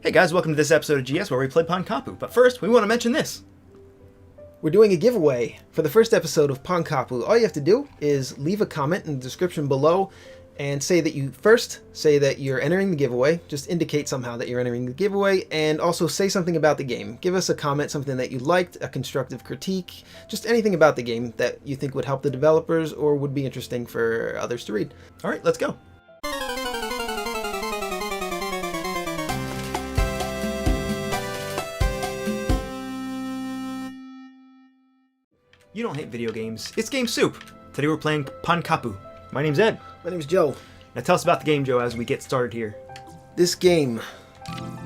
Hey guys, welcome to this episode of GS where we play Pankapu. But first, we want to mention this. We're doing a giveaway for the first episode of Pankapu. All you have to do is leave a comment in the description below and say that you're entering the giveaway. Just indicate somehow that you're entering the giveaway, and also say something about the game. Give us a comment, something that you liked, a constructive critique, just anything about the game that you think would help the developers or would be interesting for others to read. All right, let's go. You don't hate video games. It's Game Soup. Today we're playing Pankapu. My name's Ed. My name's Joe. Now tell us about the game, Joe, as we get started here. This game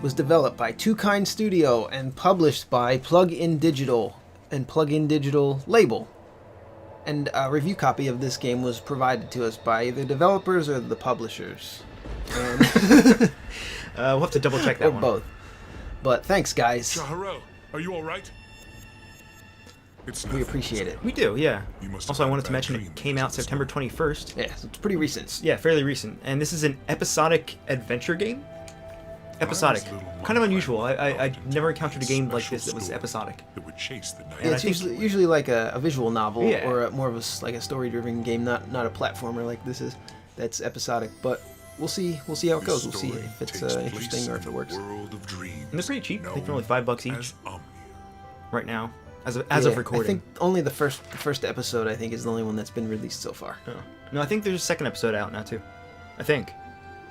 was developed by Two Kind Studio and published by Plug-in Digital and Plug-in Digital Label. And a review copy of this game was provided to us by either developers or the publishers. And We'll have to double check that or one. both. But thanks, guys. Shaharo, are you all right? It's We appreciate it. We do, yeah. You must Also, I have wanted had to mention bad it came out dreams September 21st. Yeah, so it's pretty recent. Yeah, fairly recent. And this is an episodic adventure game? Episodic. Kind of unusual. I never encountered a game like this that was episodic. that would chase the night. And Yeah, I it's think- usually like a visual novel, Yeah. or more of like a story-driven game, not a platformer like this is. That's episodic, but we'll see how it goes. We'll see if it's interesting or if it works. World of dreams, And they're pretty cheap. I think they're only $5 each as Omnia. right now, as of Yeah, recording. I think only the first episode I think is the only one that's been released so far. Oh. No, I think there's a second episode out now too. I think.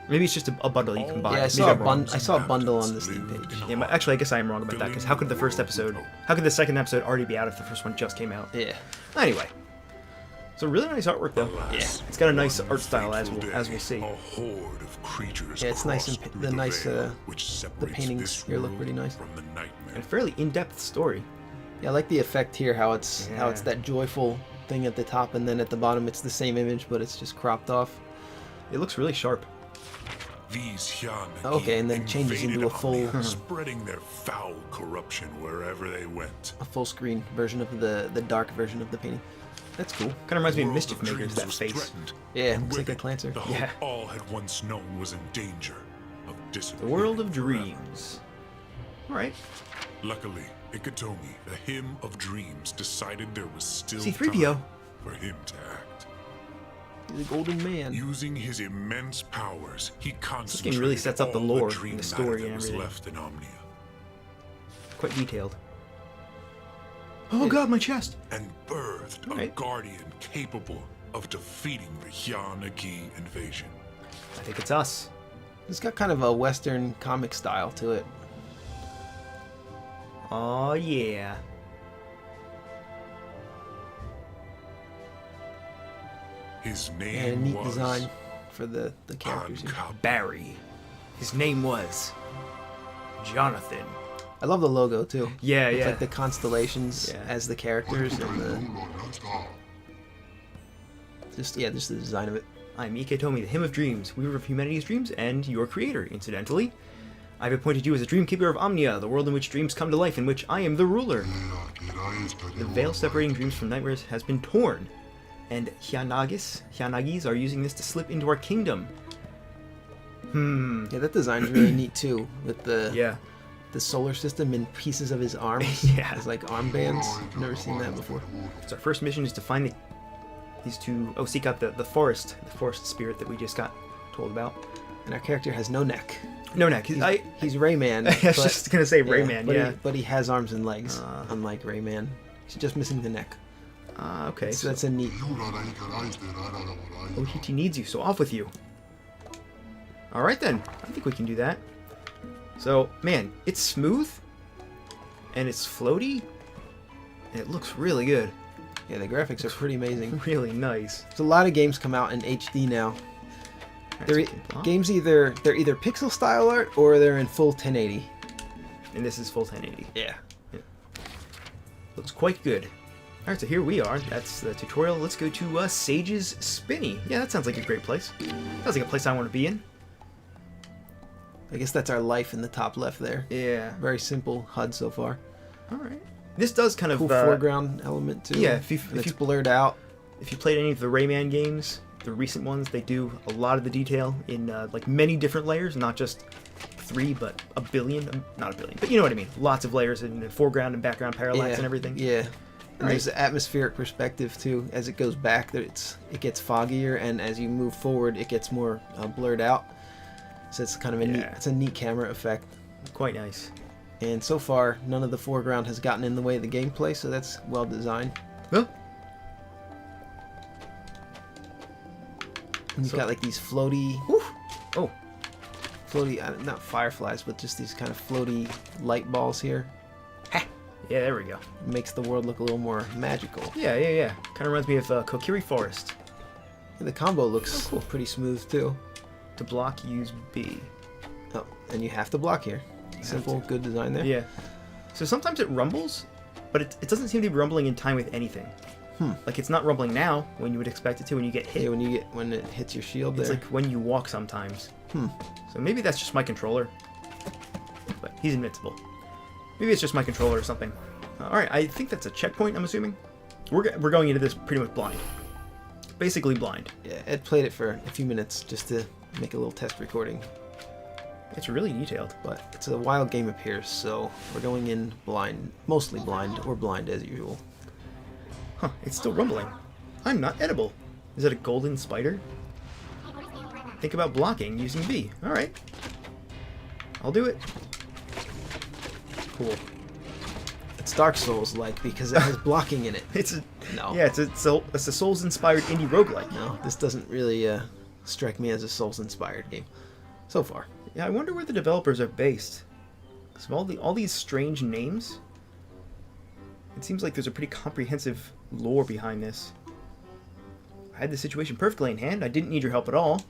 Maybe it's just a bundle you can buy. Yeah, I Maybe saw I'm wrong. I saw a bundle on the Steam page. Yeah, but actually, I guess I am wrong about that, because how could the second episode already be out if the first one just came out? Yeah, Anyway. So really nice artwork though. Alas, It's got a nice one art style as fateful we'll day, see. A horde of creatures Yeah, it's nice and crossed the through nice, veil which the separates paintings this here look world pretty nice. from the nightmare. And a fairly in-depth story. yeah, I like the effect here. How it's Yeah. that joyful thing at the top, and then at the bottom it's the same image, but it's just cropped off. It looks really sharp. These Hyana Okay, and then changes into a full- spreading their foul corruption wherever they went. A full screen version of the dark version of the painting. That's cool. Kind of reminds me of World Mischief of Makers, Dreams that was face. threatened, Yeah, and looks with like a it, Clancer. The hope Yeah. all had once known was in danger of The disappearing. World of forever. Dreams. Alright. Luckily, Ikatomi, the Hymn of Dreams, decided there was still C-3PO. time for him to act. The Golden Man. Using his immense powers, he concentrated game really sets up the all lore dream and the matter story that and was everything. left in Omnia, Quite detailed. Oh god, my chest! and birthed a Right. guardian capable of defeating the Hyana-Gi invasion. I think it's us. It's got kind of a Western comic style to it. Oh yeah. His And a name neat was design for the characters here. Pankapu. Barry. His name was Jonathan. I love the logo too. Yeah, It's yeah. like the constellations Yeah. as the characters and just the design of it. I'm Iketomi, the Hymn of Dreams, weaver of humanity's dreams, and your creator, incidentally. I've appointed you as a dream keeper of Omnia, the world in which dreams come to life, in which I am the ruler. The veil separating dreams from nightmares has been torn, and Hyanagis are using this to slip into our kingdom. Yeah, that design's really neat too, with Yeah. the solar system in pieces of his arms. Yeah. As like armbands. Never seen that before. So our first mission is to find seek out the forest spirit that we just got told about. And our character has no neck. No neck. He's Rayman. I was just gonna say Rayman, but yeah. but he has arms and legs, unlike Rayman. He's just missing the neck. Okay. So that's a neat. Ohiti needs you, so off with you. Alright then, I think we can do that. So, man, it's smooth, and it's floaty, and it looks really good. Yeah, the graphics are pretty amazing. Really nice. There's a lot of games come out in HD now. They're games they're either pixel style art or they're in full 1080. And this is full 1080. Yeah. Looks quite good. Alright, so here we are. That's the tutorial. Let's go to Sage's Spinney. Yeah, that sounds like a great place. Sounds like a place I want to be in. I guess that's our life in the top left there. Yeah. Very simple HUD so far. Alright. This does kind of... Cool foreground element too. yeah, if you blurred out. If you played any of the Rayman games, the recent ones, they do a lot of the detail in like many different layers, not just 3, but a billion, not a billion, but you know what I mean. Lots of layers in the foreground and background parallax and everything. Yeah. And Right. there's the atmospheric perspective too. As it goes back, it gets foggier, and as you move forward, it gets more blurred out. So it's kind of it's a neat camera effect. Quite nice. And so far, none of the foreground has gotten in the way of the gameplay, so that's well designed. Well, And you've got like these floaty, oh, not fireflies, but just these kind of floaty light balls here. yeah, there we go. It makes the world look a little more magical. Yeah. Kind of reminds me of Kokiri Forest. The combo looks pretty smooth too. To block, use B. Oh, and you have to block here. Simple, good design there. Yeah. So sometimes it rumbles, but it doesn't seem to be rumbling in time with anything. Like it's not rumbling now when you would expect it to when you get hit. Yeah, when it hits your shield It's there. like when you walk sometimes. So maybe that's just my controller. But he's invincible. Maybe it's just my controller or something. Alright, I think that's a checkpoint, I'm assuming. We're going into this pretty much blind. Basically blind. Yeah, Ed played it for a few minutes just to make a little test recording. It's really detailed. But it's a wild game appears, so we're going in blind, mostly blind, or blind as usual. Huh, it's still rumbling. I'm not edible. Is it a golden spider? Think about blocking using B. Alright. I'll do it. Cool. It's Dark Souls-like because it has blocking in it. It's a No. Yeah, it's a Souls-inspired indie roguelike. No, this doesn't really strike me as a Souls-inspired game. So far. Yeah, I wonder where the developers are based. Because of all these strange names, it seems like there's a pretty comprehensive lore behind this. I had the situation perfectly in hand. I didn't need your help at all.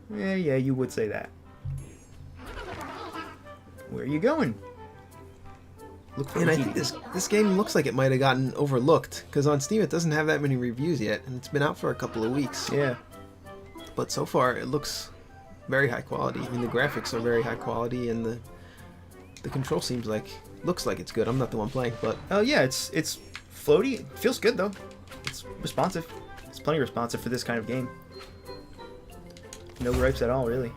Yeah, you would say that. Where are you going? Look for And I Edie. think this game looks like it might have gotten overlooked, because on Steam it doesn't have that many reviews yet, and it's been out for a couple of weeks. Yeah. But so far it looks very high quality. I mean, the graphics are very high quality, and the control looks like it's good. I'm not the one playing, but Oh yeah, it's floaty. It feels good though. It's responsive. It's plenty responsive for this kind of game. No gripes at all, really.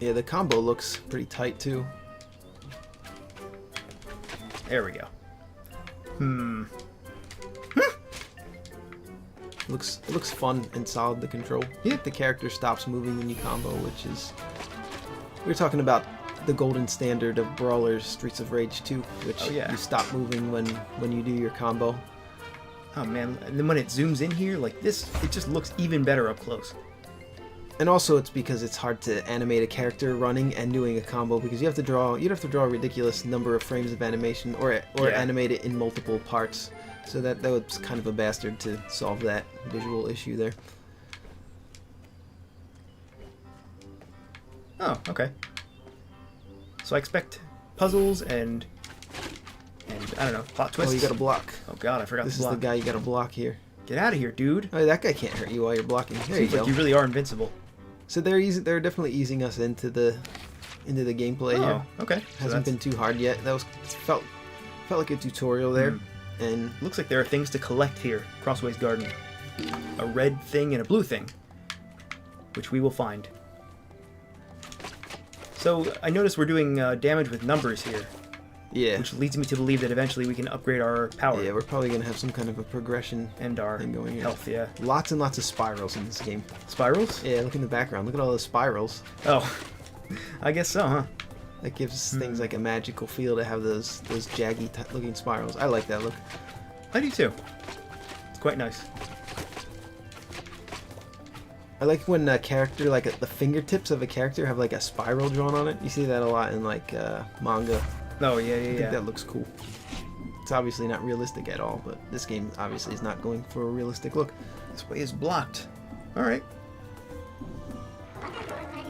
yeah, the combo looks pretty tight too. There we go. It looks fun and solid, the control. Yeah. The character stops moving when you combo, which is... We were talking about the golden standard of brawlers, Streets of Rage 2, which Oh, yeah. you stop moving when you do your combo. Oh man, and then when it zooms in here like this, it just looks even better up close. And also it's because it's hard to animate a character running and doing a combo, because you'd have to draw a ridiculous number of frames of animation, or Yeah. animate it in multiple parts. So that was kind of a bastard to solve that visual issue there. Oh, okay. So I expect puzzles and I don't know, plot twists. Oh, you gotta block. Oh god, I forgot This to is block. the guy you gotta block here. Get out of here, dude. Oh, that guy can't hurt you while you're blocking. There you Seems go. like you really are invincible. So they're definitely easing us into the gameplay Oh, here. okay. So Hasn't been too hard yet. That felt like a tutorial there, and looks like there are things to collect here, Crossways Garden. A red thing and a blue thing, which we will find. So I notice we're doing damage with numbers here, yeah, which leads me to believe that eventually we can upgrade our power yeah, we're probably gonna have some kind of a progression and our thing going here. health. Yeah, Lots and lots of spirals in this game. spirals. Yeah, look in the background. Look at all those spirals. Oh, I guess so, huh? That gives things like a magical feel to have those jaggy looking spirals. I like that look. I do too. It's quite nice. I like when a character, like the fingertips of a character, have like a spiral drawn on it. You see that a lot in like manga. Oh yeah, I yeah, think yeah. that looks cool. It's obviously not realistic at all, but this game obviously is not going for a realistic look. This way is blocked. All right.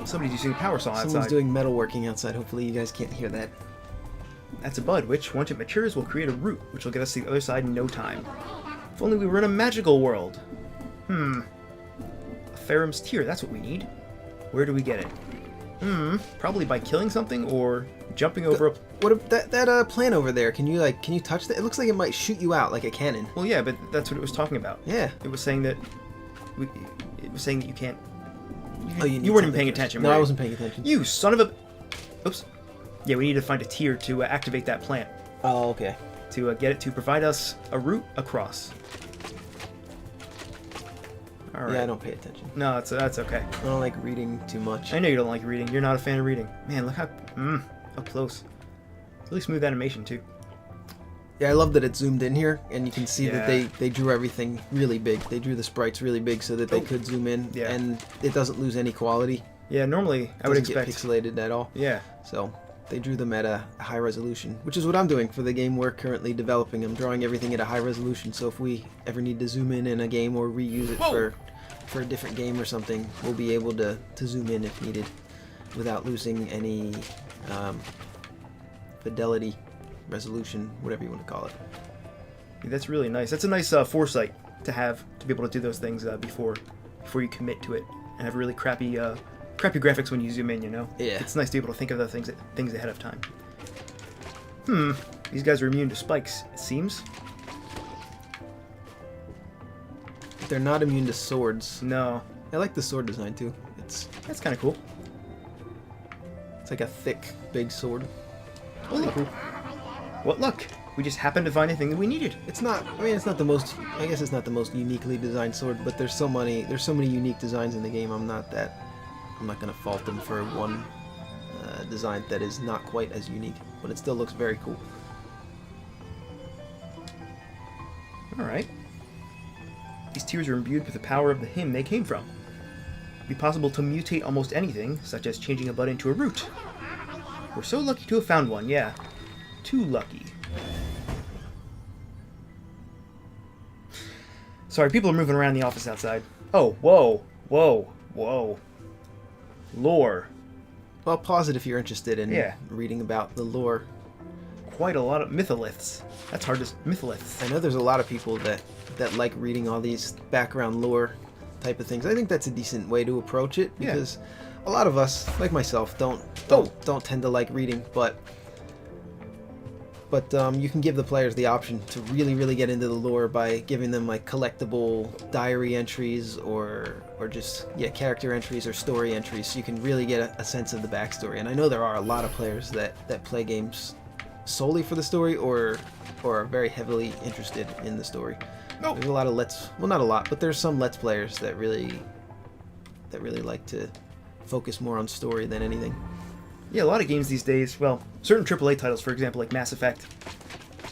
Somebody's using a power saw Someone's outside. doing metalworking outside. Hopefully you guys can't hear that. That's a bud, which, once it matures, will create a root, which will get us to the other side in no time. If only we were in a magical world. A Ferrum's Tear, that's what we need. Where do we get it? Probably by killing something or jumping over a... What if that plant over there? Can you touch that? It looks like it might shoot you out like a cannon. Well, yeah, but that's what it was talking about. Yeah. It was saying that... It was saying that you can't... Oh, You need weren't even something paying first. attention, No, were I you? wasn't paying attention. You son of a... Oops. Yeah, we need to find a tier to activate that plant. Oh, okay. To get it to provide us a route across. All right. Yeah, I don't pay attention. No, that's okay. I don't like reading too much. I know you don't like reading. You're not a fan of reading. Man, look how up close. Really smooth animation too. Yeah, I love that it's zoomed in here, and you can see that Yeah. they drew everything really big. They drew the sprites really big so that they could zoom in, Yeah. and it doesn't lose any quality. Yeah, normally I would Doesn't expect. get pixelated at all. Yeah. So they drew them at a high resolution, which is what I'm doing for the game we're currently developing. I'm drawing everything at a high resolution, so if we ever need to zoom in a game or reuse it for a different game or something, we'll be able to zoom in if needed without losing any fidelity, resolution, whatever you want to call it. Yeah, that's really nice. That's a nice foresight to have to be able to do those things before you commit to it and have really crappy graphics when you zoom in. You know. Yeah. It's nice to be able to think of the things ahead of time. These guys are immune to spikes, it seems. They're not immune to swords. No. I like the sword design too. That's kind of cool. It's like a thick, big sword. Holy cool. What luck! We just happened to find a thing that we needed. It's not. I mean, it's not the most. I guess it's not the most uniquely designed sword, but there's so many. There's so many unique designs in the game. I'm not gonna fault them for one design that is not quite as unique, but it still looks very cool. All right. These tiers are imbued with the power of the hymn they came from. It'd be possible to mutate almost anything, such as changing a bud into a root. We're so lucky to have found one, yeah. Too lucky. Sorry, people are moving around the office outside. Oh, whoa, whoa, whoa. Lore. Well, pause it if you're interested in Yeah. reading about the lore. Quite a lot of mytholiths. That's hard to... Mytholiths. I know there's a lot of people that like reading all these background lore type of things. I think that's a decent way to approach it Yeah. because a lot of us, like myself, don't tend to like reading, but you can give the players the option to really get into the lore by giving them like collectible diary entries or just character entries or story entries, so you can really get a sense of the backstory. And I know there are a lot of players that play games solely for the story or are very heavily interested in the story. Nope. There's a lot of not a lot, but there's some Let's players that really like to focus more on story than anything. Yeah, a lot of games these days, well, certain AAA titles, for example, like Mass Effect,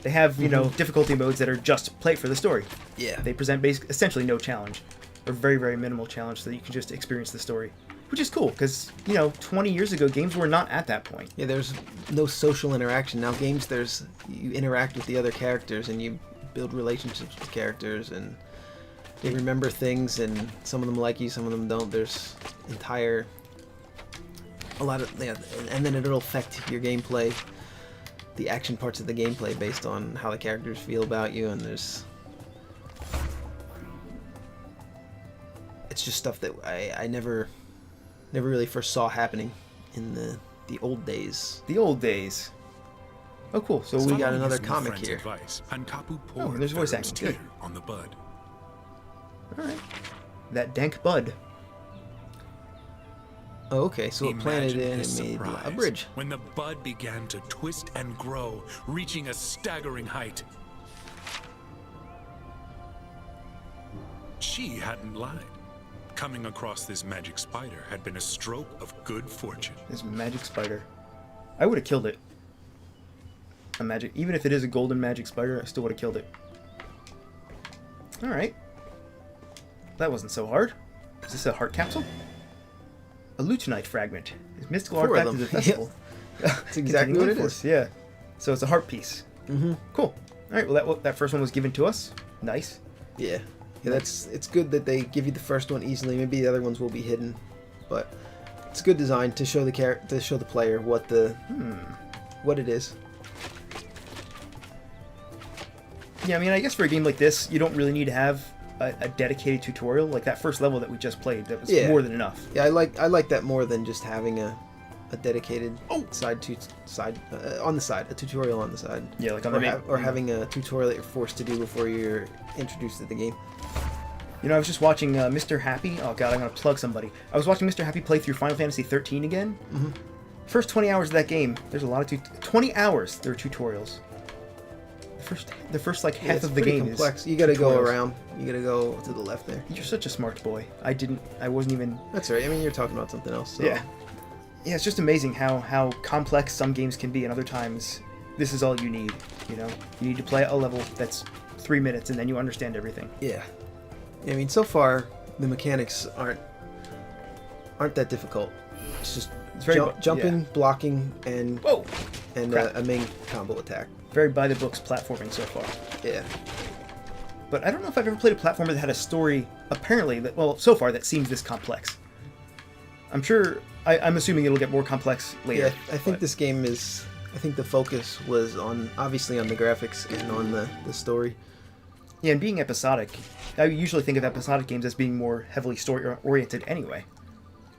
they have, difficulty modes that are just play for the story. Yeah. They present essentially no challenge, or very, very minimal challenge, so that you can just experience the story. Which is cool, because, 20 years ago, games were not at that point. Yeah, there's no social interaction. Now games, you interact with the other characters and you build relationships with characters and they remember things, and some of them like you, some of them don't. There's and then it'll affect your gameplay, the action parts of the gameplay based on how the characters feel about you, and it's just stuff that I never really first saw happening in the old days. The old days. Oh, cool. So we got Following another his new comic friend's here. Advice, Pankapu poured there's voice Theron's acting. Good. tear on the bud. All right. That dank bud. Oh, okay, so it planted Imagine in his and made a surprise bridge. when the bud began to twist and grow, reaching a staggering height. She hadn't lied. Coming across this magic spider had been a stroke of good fortune. This magic spider. I would have killed it. Even if it is a golden magic spider, I still would have killed it. All right. That wasn't so hard. Is this a heart capsule? A lutenite fragment. It's mystical Four of artifact of the them. festival. That's exactly what it is. Yeah. So it's a heart piece. Mm-hmm. Cool. All right. Well, that first one was given to us. Nice. Yeah, it's good that they give you the first one easily. Maybe the other ones will be hidden, but it's good design to show the player what it is. Yeah, I mean, I guess for a game like this, you don't really need to have a dedicated tutorial. Like that first level that we just played, that was more than enough. Yeah, I like that more than just having a dedicated side on the side, a tutorial on the side. Yeah, like on the main, or having a tutorial that you're forced to do before you're introduced to the game. I was just watching Mr. Happy. Oh god, I'm gonna plug somebody. I was watching Mr. Happy play through Final Fantasy 13 again. Mm-hmm. First 20 hours of that game, there's a lot of 20 hours. There are tutorials. The first like half it's of the pretty game complex. is You gotta go tutorials. around. You gotta go to the left there. You're such a smart boy. I wasn't even. That's right. I mean, you're talking about something else. So. Yeah. Yeah, it's just amazing how complex some games can be, and other times this is all you need. You know, you need to play a level that's 3 minutes, and then you understand everything. Yeah. I mean, so far the mechanics aren't that difficult. It's just It's very jumping, yeah. blocking, and Whoa! Crap. a main combo attack. Very by the books platforming so far. Yeah. But I don't know if I've ever played a platformer that had a story, apparently, so far, that seems this complex. I'm sure, I'm assuming it'll get more complex later. Yeah, I think this game is. I think the focus was obviously on the graphics and on the story. Yeah, and being episodic, I usually think of episodic games as being more heavily story-oriented anyway.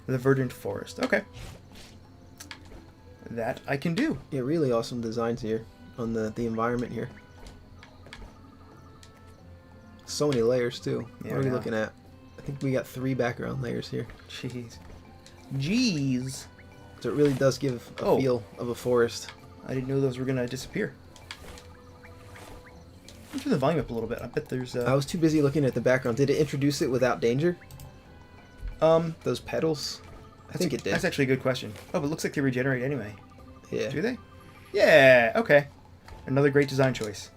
The Verdant Forest. Okay. That I can do. Yeah, really awesome designs here on the environment here. So many layers too. Yeah, What are we yeah. looking at? I think we got 3 background layers here. Jeez. So it really does give a feel of a forest. I didn't know those were going to disappear. I'll turn the volume up a little bit. I bet there's... I was too busy looking at the background. Did it introduce it without danger? Those petals? I think it did. That's actually a good question. Oh, but it looks like they regenerate anyway. Yeah. Do they? Yeah, okay. Another great design choice.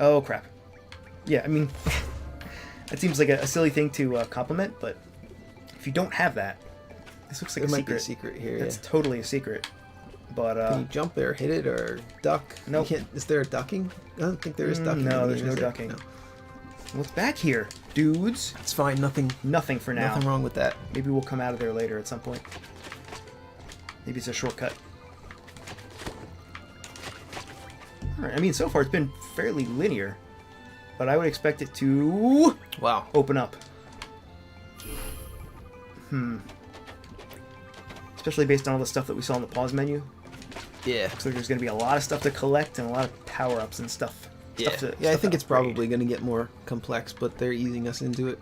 Oh, crap. Yeah, I mean, that seems like a silly thing to compliment, but if you don't have that, this looks like There a might secret. be a secret here. That's Yeah. totally a secret. But, Can you jump there, hit it, or duck? Nope. You can't, is there a ducking? I don't think there is ducking. no, in the there's game, no is there? ducking. No. what's back here, dudes? It's fine. Nothing for now. Nothing wrong with that. Maybe we'll come out of there later at some point. Maybe it's a shortcut. Alright, I mean, so far it's been fairly linear, but I would expect it to Wow. open up. Especially based on all the stuff that we saw in the pause menu. Yeah. Looks like there's going to be a lot of stuff to collect and a lot of power-ups and stuff. Yeah. Stuff to, Yeah, I stuff think to it's upgrade. probably going to get more complex, but they're easing us into it.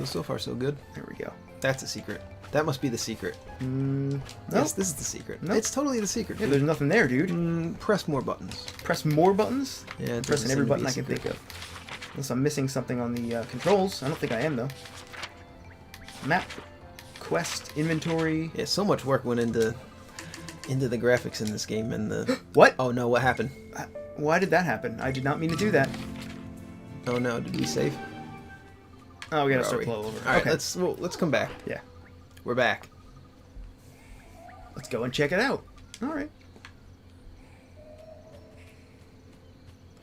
So far, so good. There we go. That's a secret. That must be the secret. No. Yes, this is the secret. Nope. It's totally the secret. Yeah, dude. there's nothing there, dude. Press more buttons. Press more buttons? Yeah, it doesn't Pressing every seem to button be a I can secret. think of. Unless I'm missing something on the controls. I don't think I am, though. Map, quest, inventory. Yeah, so much work went into the graphics in this game and the. What? Oh no! What happened? Why did that happen? I did not mean to do that. Oh no! Did we save? Oh, we gotta Where are start we? flow over. All right, Okay. let's come back. Yeah. We're back. Let's go and check it out. All right.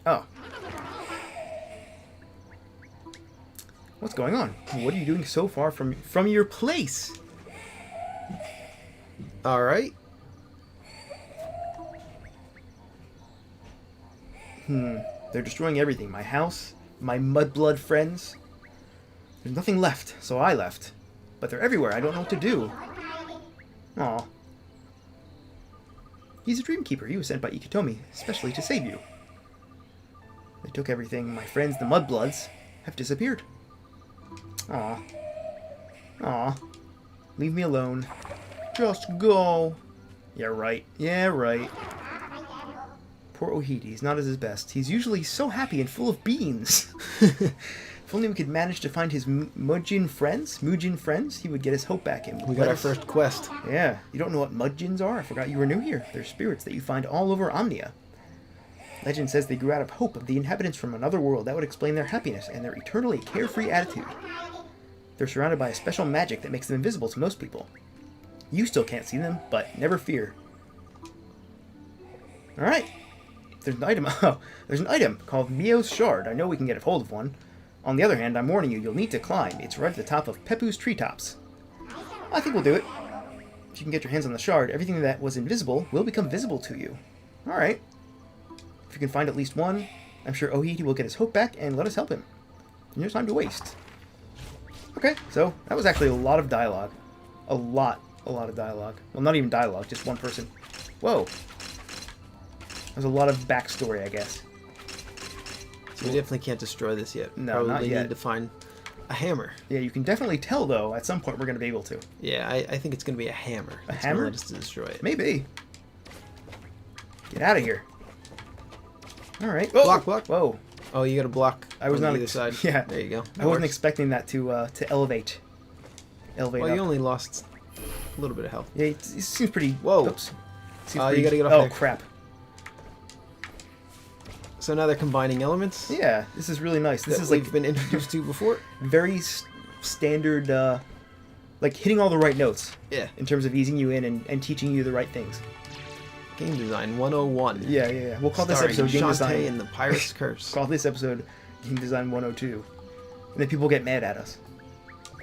Oh. What's going on? What are you doing so far from your place? All right. They're destroying everything. My house, my mudblood friends. There's nothing left, so I left. But they're everywhere. I don't know what to do. Aw. He's a dream keeper. He was sent by Ikitomi, especially to save you. They took everything. My friends, the mudbloods, have disappeared. Aw. Aw. Leave me alone. Just go. Yeah, right. Yeah, right. Poor Ohidi. He's not at his best. He's usually so happy and full of beans. If only we could manage to find his Mujin friends, he would get his hope back in. We got our first quest. Yeah. You don't know what Mudjins are? I forgot you were new here. They're spirits that you find all over Omnia. Legend says they grew out of hope of the inhabitants from another world. That would explain their happiness and their eternally carefree attitude. They're surrounded by a special magic that makes them invisible to most people. You still can't see them, but never fear. Alright. There's an item. Oh, there's an item called Mio's Shard. I know we can get a hold of one. On the other hand, I'm warning you, you'll need to climb. It's right at the top of Pepu's treetops. I think we'll do it. If you can get your hands on the shard, everything that was invisible will become visible to you. Alright. If you can find at least one, I'm sure Ohidi will get his hope back and let us help him. No time to waste. Okay, so that was actually a lot of dialogue. A lot of dialogue. Well, not even dialogue, just one person. Whoa. There's a lot of backstory, I guess. So we definitely can't destroy this yet. No, Probably not yet. need to find a hammer. Yeah, you can definitely tell, though, at some point we're going to be able to. Yeah, I think it's going to be a hammer. A It's hammer? gonna let us to destroy it. Maybe. Get out of here. All right. Block, block. Whoa. Oh, you got to block I was on not either side. Yeah. There you go. I wasn't expecting that to elevate. Elevate Well, up. you only lost a little bit of health. Yeah, it seems pretty... Whoa. Oops. Seems You pretty- gotta get off Oh, there. crap. So now they're combining elements Yeah, this is really nice. This that is we've like been introduced to before. very standard, like hitting all the right notes Yeah. in terms of easing you in and teaching you the right things. Game Design 101. Yeah. We'll call this Starring episode Game Shantae Design. and the Pirate's Curse. Call this episode Game Design 102. And then people get mad at us.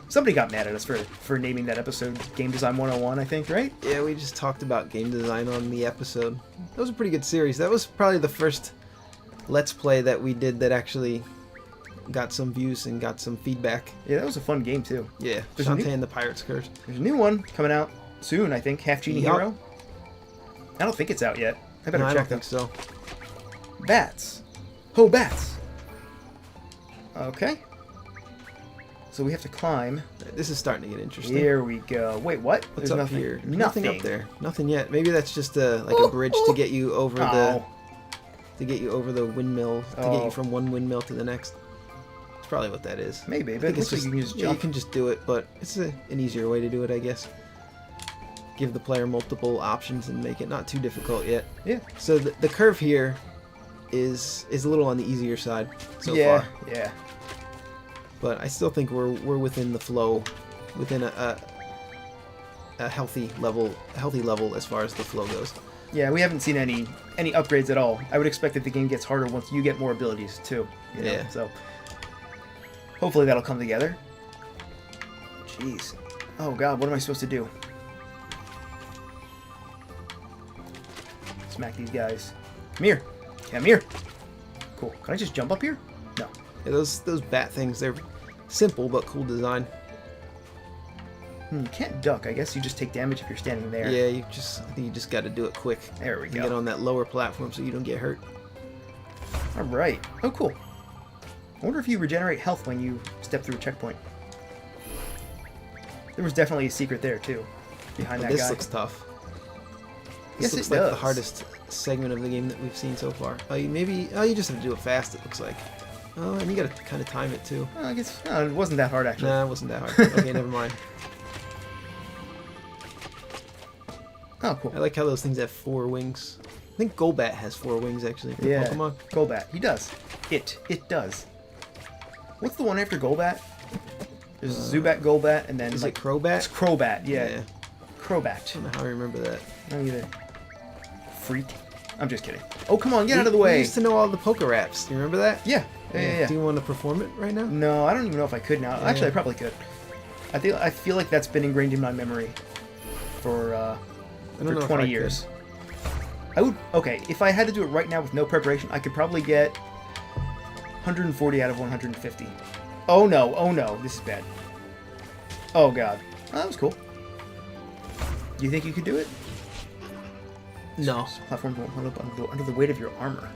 Somebody got mad at us for naming that episode Game Design 101, I think, right? Yeah, we just talked about game design on the episode. That was a pretty good series. That was probably the first Let's Play that we did that actually got some views and got some feedback. Yeah, that was a fun game, too. Yeah, There's a Shantae new- and the Pirate's Curse. There's a new one coming out soon, I think. Half Genie Yup. Hero. I don't think it's out yet. I better No, I check don't think so. Bats. Oh, bats. Okay. So we have to climb. This is starting to get interesting. Here we go. Wait, what? What's There's up nothing. here? Nothing. Nothing up there. Nothing yet. Maybe that's just a bridge to get you over the windmill, to get Oh. you from one windmill to the next. That's probably what that is. Maybe, I but think it looks like you can just yeah, you jump. can just do it, but it's an easier way to do it, I guess. Give the player multiple options and make it not too difficult yet. Yeah. So the curve here is a little on the easier side so yeah. far, Yeah. but I still think we're within the flow, within a healthy level as far as the flow goes. Yeah. We haven't seen any upgrades at all. I would expect that the game gets harder once you get more abilities too. You know? Yeah. So hopefully that'll come together. Jeez. Oh God, what am I supposed to do? Smack these guys. Come here. Come here. Cool. Can I just jump up here? No. Yeah, those bat things, they're simple but cool design. You can't duck. I guess you just take damage if you're standing there. Yeah, I think you just got to do it quick. There we And go. get on that lower platform so you don't get hurt. All right. Oh, cool. I wonder if you regenerate health when you step through a checkpoint. There was definitely a secret there too, behind that This guy. looks tough. Yes, This looks it like does. the hardest segment of the game that we've seen so far. You just have to do it fast, it looks like. Oh, and you gotta kind of time it too. I guess it wasn't that hard actually. Nah, it wasn't that hard. Okay, never mind. Oh, cool. I like how those things have 4 wings. I think Golbat has 4 wings actually for Yeah. Pokemon. Golbat. He does. It does. What's the one after Golbat? There's Zubat, Golbat, and then Is like it Crobat? it's Crobat. Yeah. Yeah. Crobat. I don't know how I remember that. Not either. Freak. I'm just kidding. Oh, come on, get We- out of the We way. used to know all the Poke-Raps. Do you remember that? Yeah. Yeah. Do you want to perform it right now? No, I don't even know if I could now. Yeah. Actually, I probably could. I feel like that's been ingrained in my memory for I don't know if 20 I years. I would. Okay, if I had to do it right now with no preparation, I could probably get 140 out of 150. Oh no, this is bad. Oh God, oh, that was cool. Do you think you could do it? No. Platform under the weight of your armor.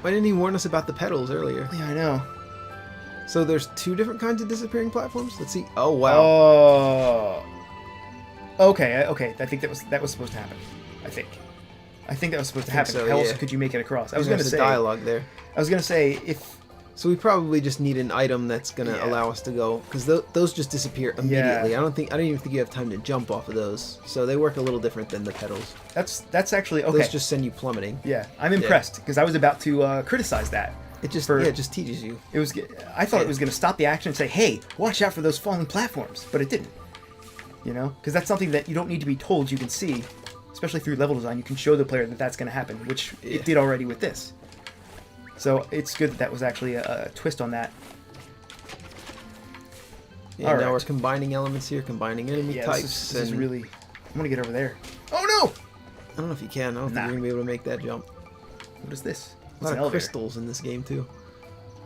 Why didn't he warn us about the pedals earlier? Yeah, I know. So there's 2 different kinds of disappearing platforms? Let's see. Oh, wow. Oh. Okay. I think that was supposed to happen. I think that was supposed to happen. so, How else yeah. could you make it across? I was There's gonna a say. dialogue there. I was gonna say if. So we probably just need an item that's going to Yeah. allow us to go, because those just disappear immediately. I don't even think you have time to jump off of those. So they work a little different than the pedals. That's actually okay. Those just send you plummeting. Yeah, I'm impressed because I was about to criticize that. It just For- it just teaches you. It was. I thought Yeah. it was going to stop the action and say, "Hey, watch out for those falling platforms," but it didn't. You know, because that's something that you don't need to be told. You can see, especially through level design. You can show the player that that's going to happen, which Yeah. it did already with this. So it's good that was actually a twist on that. Yeah, All now right. we're combining elements here, combining enemy Yeah, types. this is and really. I want to get over there. Oh no! I don't know if you can. I don't think Nah. you're going to be able to make that jump. What is this? A It's lot an of elevator. crystals in this game, too.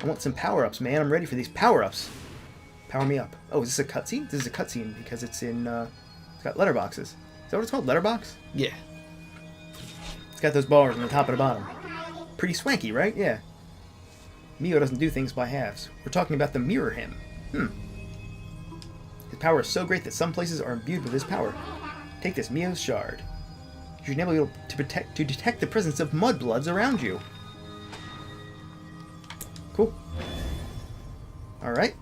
I want some power-ups, man. I'm ready for these power-ups. Power me up. Oh, is this a cutscene? This is a cutscene because it's in, it's got letterboxes. Is that what it's called? Letterbox? Yeah. It's got those bars on the top and the bottom. Pretty swanky, right? Yeah. Mio doesn't do things by halves. We're talking about the mirror him. His power is so great that some places are imbued with his power. Take this Mio's shard. You should enable you to detect the presence of mudbloods around you. Cool. Alright.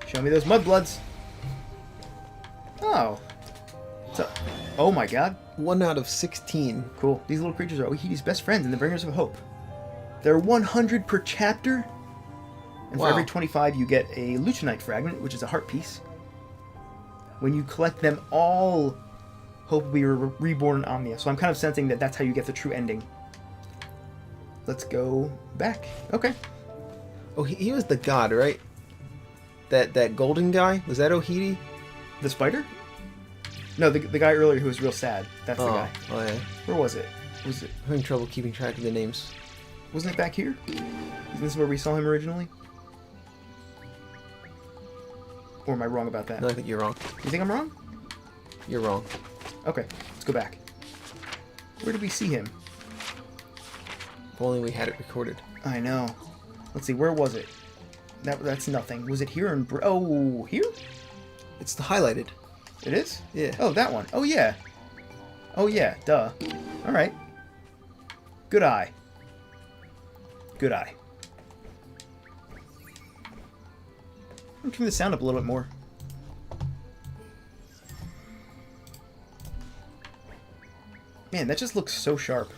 Show me those mudbloods. Oh. So, oh my god. 1 out of 16. Cool. These little creatures are Ohidi's best friends and the bringers of hope. There are 100 per chapter. And for Wow. every 25 you get a Lutonite fragment, which is a heart piece. When you collect them all, hope will be reborn in Omnia. So I'm kind of sensing that that's how you get the true ending. Let's go back. Okay. Oh, he was the god, right? That golden guy? Was that Ohidi? The spider? No, the guy earlier who was real sad. That's the Oh, guy. oh yeah. Where was it? Was it? I'm having trouble keeping track of the names. Wasn't it back here? Isn't this where we saw him originally? Or am I wrong about that? No, I think you're wrong. You think I'm wrong? You're wrong. Okay, let's go back. Where did we see him? If only we had it recorded. I know. Let's see, where was it? That's nothing. Was it here in oh, here? It's the highlighted. It is? Yeah. Oh, that one. Oh, yeah. Oh, yeah, duh. Alright. Good eye. Good eye. I'm turn the sound up a little bit more. Man, that just looks so sharp.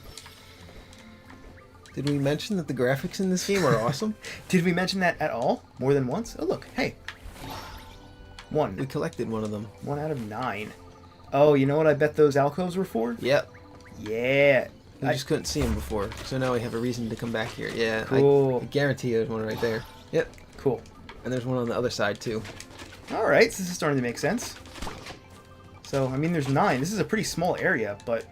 Did we mention that the graphics in this game are awesome? Did we mention that at all? More than once? Oh, look. Hey. We 1. collected one of them. 1 out of 9. Oh, you know what I bet those alcoves were for? Yep. Yeah. We just couldn't see them before, so now we have a reason to come back here. Yeah, Cool. I guarantee there's one right there. Yep. Cool. And there's one on the other side, too. Alright, so this is starting to make sense. So, I mean, there's 9. This is a pretty small area, but...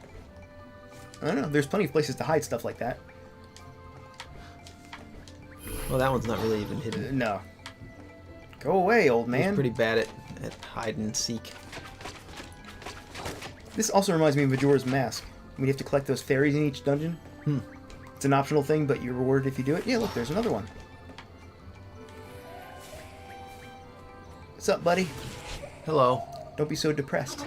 I don't know. There's plenty of places to hide stuff like that. Well, that one's not really even hidden. No. Go away, old He's man. pretty bad at hide and seek. This also reminds me of Majora's Mask. We have to collect those fairies in each dungeon. It's an optional thing, but you're rewarded if you do it. Yeah, look, there's another one. What's up, buddy? Hello. Don't be so depressed.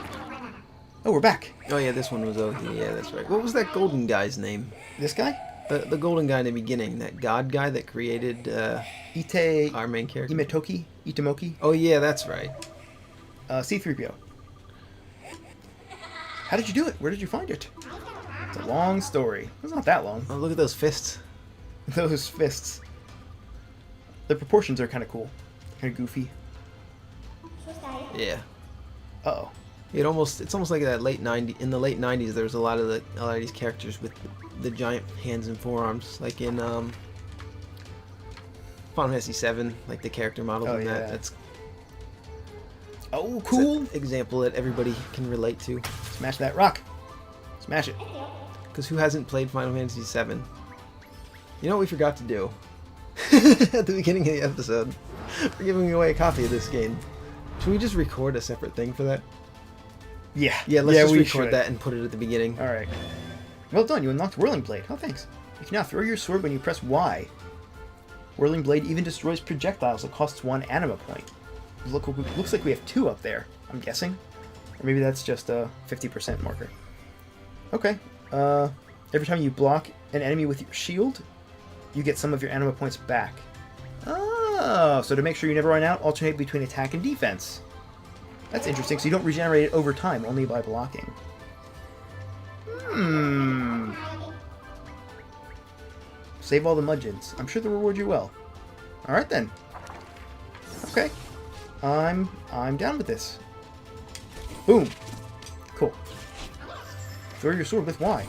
Oh, we're back. Oh yeah, this one was yeah, that's right. What was that golden guy's name? This guy? The golden guy in the beginning, that god guy that created Ite... our main character. Imetoki? Itamoki? Oh yeah, that's right. C-3PO. How did you do it? Where did you find it? It's a long story. It's not that long. Oh, look at those fists. Those fists. The proportions are kind of cool. Kind of goofy. Yeah. Uh-oh. It's almost like that in the late 90s there was a lot of these characters with the giant hands and forearms, like in Final Fantasy VII, like the character models in that. yeah. That's Oh, cool. an example that everybody can relate to. Smash that rock. Smash it. Because who hasn't played Final Fantasy VII? You know what we forgot to do? At the beginning of the episode. We're giving away a copy of this game. Should we just record a separate thing for that? Yeah. Yeah, let's just we record should. that and put it at the beginning. Alright. Well done, you unlocked Whirling Blade. Oh, thanks. You can now throw your sword when you press Y. Whirling Blade even destroys projectiles that costs 1 anima point. Looks like we have 2 up there, I'm guessing. Or maybe that's just a 50% marker. Okay. Every time you block an enemy with your shield, you get some of your anima points back. Oh, so to make sure you never run out, alternate between attack and defense. That's interesting, so you don't regenerate it over time, only by blocking. Save all the mudgeons. I'm sure they'll reward you well. Alright then. Okay. I'm down with this. Boom. Cool. Throw your sword with Y.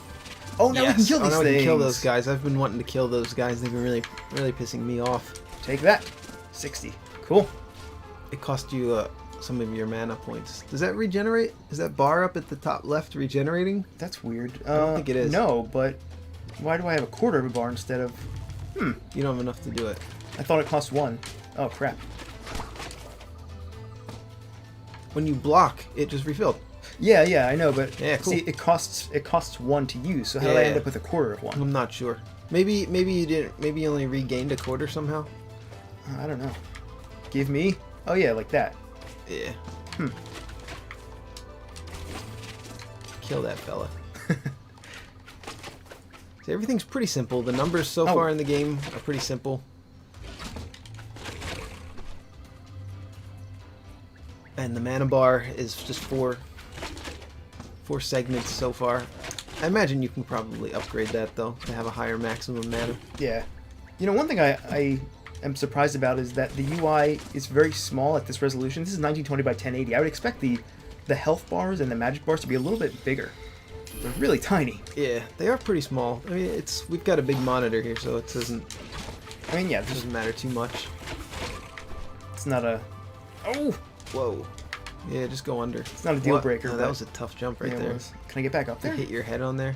Oh, now we can kill these now we things. can kill those guys. I've been wanting to kill those guys. They've been really pissing me off. Take that. 60. Cool. It cost you some of your mana points. Does that regenerate? Is that bar up at the top left regenerating? That's weird. I don't think it is. No, but why do I have a quarter of a bar instead of... You don't have enough to do it. I thought it cost 1. Oh, crap. When you block, it just refilled. Yeah, I know, but Yeah, cool. see, it costs 1 to use, so how did I end up with a quarter of 1? I'm not sure. Maybe you didn't. Maybe you only regained a quarter somehow. I don't know. Give me. Oh yeah, like that. Yeah. Hmm. Kill that fella. See, everything's pretty simple. The numbers so Oh. far in the game are pretty simple. And the mana bar is just four segments so far. I imagine you can probably upgrade that though to have a higher maximum mana. Yeah. You know, one thing I am surprised about is that the UI is very small at this resolution. This is 1920 by 1080. I would expect the health bars and the magic bars to be a little bit bigger. They're really tiny. Yeah, they are pretty small. I mean, we've got a big monitor here, so it doesn't I mean, yeah, this doesn't matter too much. it's not a. Oh, Whoa. Yeah, just go under. it's not a deal breaker. No, but- that was a tough jump right yeah, it there. was. Can I get back up To there? hit your head on there.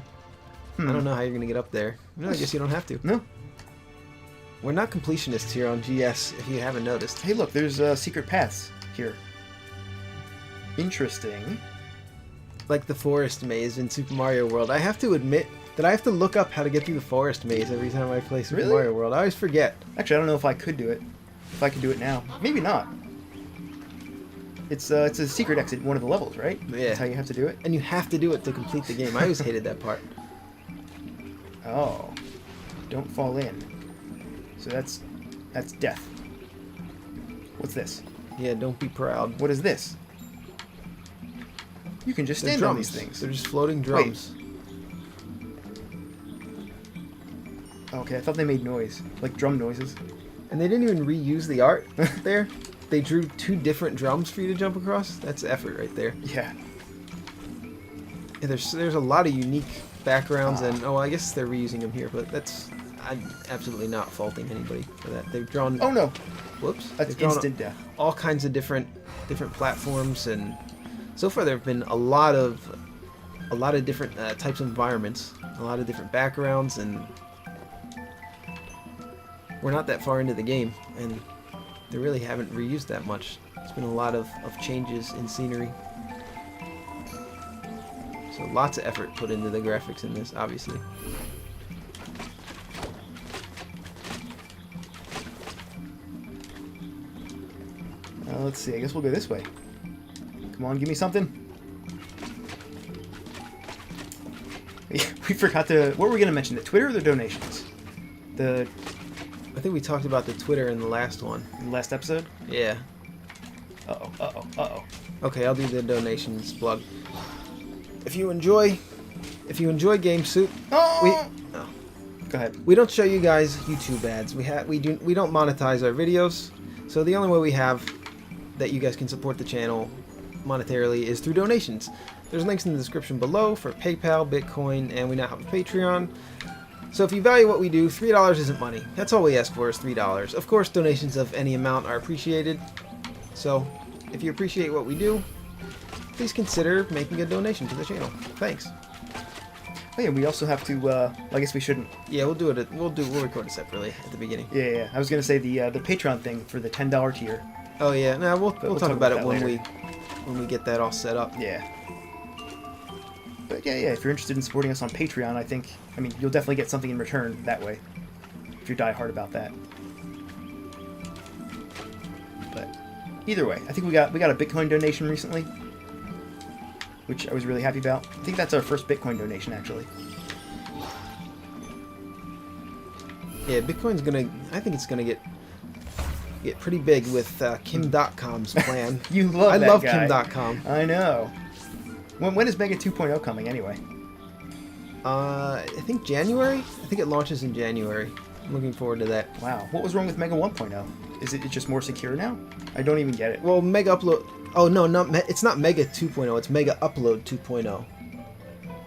Hmm. I don't know how you're gonna get up there. No, I guess you don't have to. No. We're not completionists here on GS, if you haven't noticed. Hey, look, there's secret paths here. Interesting. Like the forest maze in Super Mario World. I have to admit that I have to look up how to get through the forest maze every time I play Super Really? Mario World. I always forget. Actually, I don't know if I could do it. If I could do it now, maybe not. It's a secret exit in one of the levels, right? Yeah. That's how you have to do it. And you have to do it to complete the game. I always hated that part. Oh, don't fall in. So that's death. What's this? Yeah, don't be proud. What is this? You can just They're stand on drums. these things. They're just floating drums. Okay, I thought they made noise, like drum noises. And they didn't even reuse the art there. They drew two different drums for you to jump across. That's effort right there. Yeah. Yeah, there's a lot of unique backgrounds, and I guess they're reusing them here, but I'm absolutely not faulting anybody for that. They've drawn. Oh no, Whoops. that's They've drawn instant death. all kinds of different platforms, and so far there have been a lot of different types of environments, a lot of different backgrounds, and we're not that far into the game, and they really haven't reused that much. There's been a lot of changes in scenery. So lots of effort put into the graphics in this, obviously. Let's see. I guess we'll go this way. Come on, give me something. We forgot to. What were we gonna mention? The Twitter or the donations? The I think we talked about the Twitter in the last one. last episode. Yeah. Uh-oh. Okay, I'll do the donations plug. If you enjoy Game Soup, Oh! Go ahead. we don't show you guys YouTube ads. We don't monetize our videos. So the only way we have that you guys can support the channel monetarily is through donations. There's links in the description below for PayPal, Bitcoin, and we now have a Patreon. So if you value what we do, $3 isn't money. That's all we ask for is $3. Of course, donations of any amount are appreciated. So if you appreciate what we do, please consider making a donation to the channel. Thanks. Oh yeah, we also have to. I guess we shouldn't. Yeah, we'll record it separately at the beginning. Yeah. I was gonna say the Patreon thing for the $10 tier. Oh yeah, no, we'll talk about it that when later. we get that all set up. Yeah. But yeah. If you're interested in supporting us on Patreon, I mean, you'll definitely get something in return that way. If you die hard about that. But either way, I think we got a Bitcoin donation recently, which I was really happy about. I think that's our first Bitcoin donation actually. Yeah, Bitcoin's I think it's gonna get pretty big with Kim.com's plan. You love I that love guy. Kim.com. I know. When is Mega 2.0 coming anyway? I think January. I think it launches in January. I'm looking forward to that. Wow. What was wrong with Mega 1.0? Is it just more secure now? I don't even get it. Well, Mega Upload. Oh no, it's not Mega 2.0. It's Mega Upload 2.0.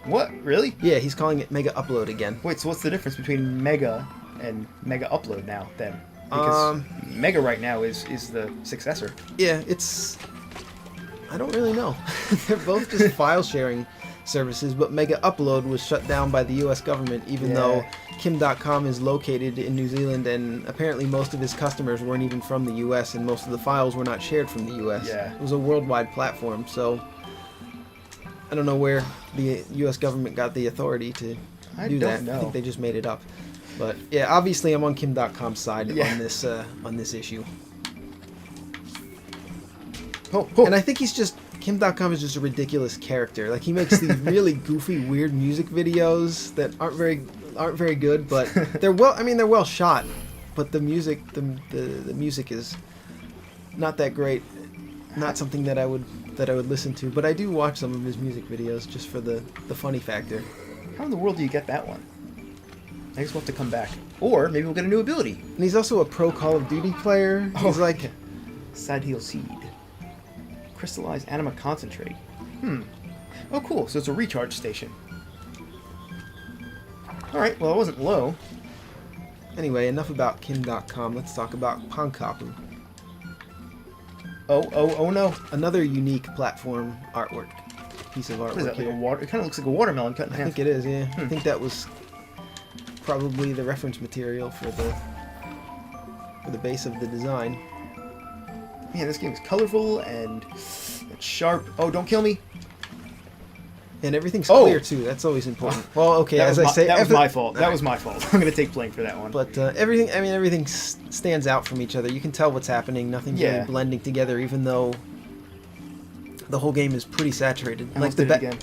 What? Really? Yeah, he's calling it Mega Upload again. Wait, so what's the difference between Mega and Mega Upload now, then? Because Mega right now is the successor. Yeah, I don't really know. They're both just file sharing services, but Mega Upload was shut down by the US government, even though Kim.com is located in New Zealand, and apparently most of his customers weren't even from the US, and most of the files were not shared from the US. Yeah. It was a worldwide platform, so I don't know where the US government got the authority to do that. don't know. I think they just made it up. But yeah, obviously I'm on Kim.com's side Yeah. on this issue. Oh, And I think Kim.com is just a ridiculous character. Like he makes these really goofy, weird music videos that aren't very good, but they're well shot, but the music is not that great. Not something that I would listen to, but I do watch some of his music videos just for the funny factor. How in the world do you get that one? I guess we'll have to come back. Or maybe we'll get a new ability. And he's also a pro Call of Duty player. He's like Sad Heel Seed. Crystallized Anima Concentrate. Oh, cool. So it's a recharge station. Alright, well, it wasn't low. Anyway, enough about Kim.com. Let's talk about Pankapu. Oh no. Another unique platform artwork. Piece of artwork. What is that, like here. a water? It kind of looks like a watermelon cut in I half. think it is, yeah. I think that was probably the reference material for the base of the design. Man, this game is colorful and sharp. Oh, don't kill me. And everything's Oh! clear too. That's always important. Well, okay, That as was I say, that was every- my fault. That was my fault. I'm going to take blame for that one. But everything stands out from each other. You can tell what's happening. Nothing's Yeah. really blending together, even though the whole game is pretty saturated. I almost did it again.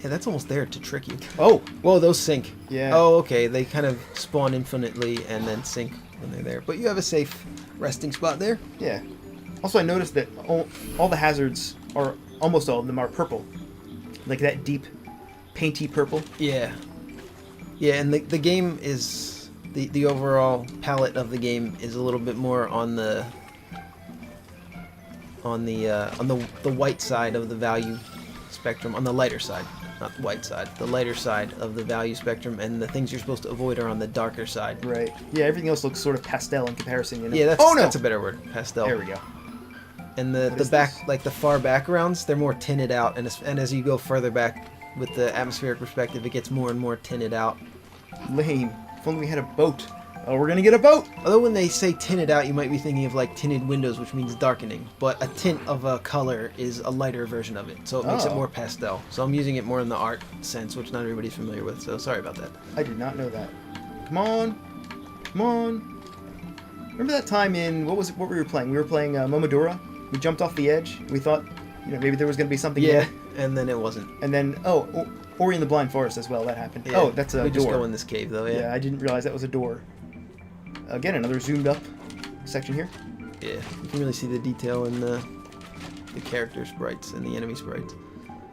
Yeah, that's almost there to trick you. Oh, Whoa, those sync. Yeah. Oh, okay. They kind of spawn infinitely and then sync when they're there. But you have a safe resting spot there. yeah. Also, I noticed that all the hazards are, almost all of them are purple. Like that deep, painty purple. Yeah. Yeah, and the game is the overall palette of the game is a little bit more on the white side of the value spectrum, on the lighter side, not the white side, the lighter side of the value spectrum, and the things you're supposed to avoid are on the darker side. Right. Yeah, everything else looks sort of pastel in comparison. You know? Yeah, oh, no! that's a better word, pastel. There we go. And What the is back, this? like the far backgrounds, they're more tinted out, and as you go further back with the atmospheric perspective, it gets more and more tinted out. Lame. If only we had a boat. Oh, we're gonna get a boat! Although when they say tinted out, you might be thinking of like tinted windows, which means darkening. But a tint of a color is a lighter version of it, so it makes it Oh. more pastel. So I'm using it more in the art sense, which not everybody's familiar with. So sorry about that. I did not know that. Come on. Come on. Remember that time in, what we were playing? We were playing Momodora. We jumped off the edge. We thought, maybe there was gonna be something Yeah, there. and then it wasn't. And then, Ori in the Blind Forest as well, that happened. Yeah. Oh, that's a we door. just go in this cave though. Yeah, Yeah. I didn't realize that was a door. Again, another zoomed up section here. Yeah. You can really see the detail in the character sprites and the enemy sprites.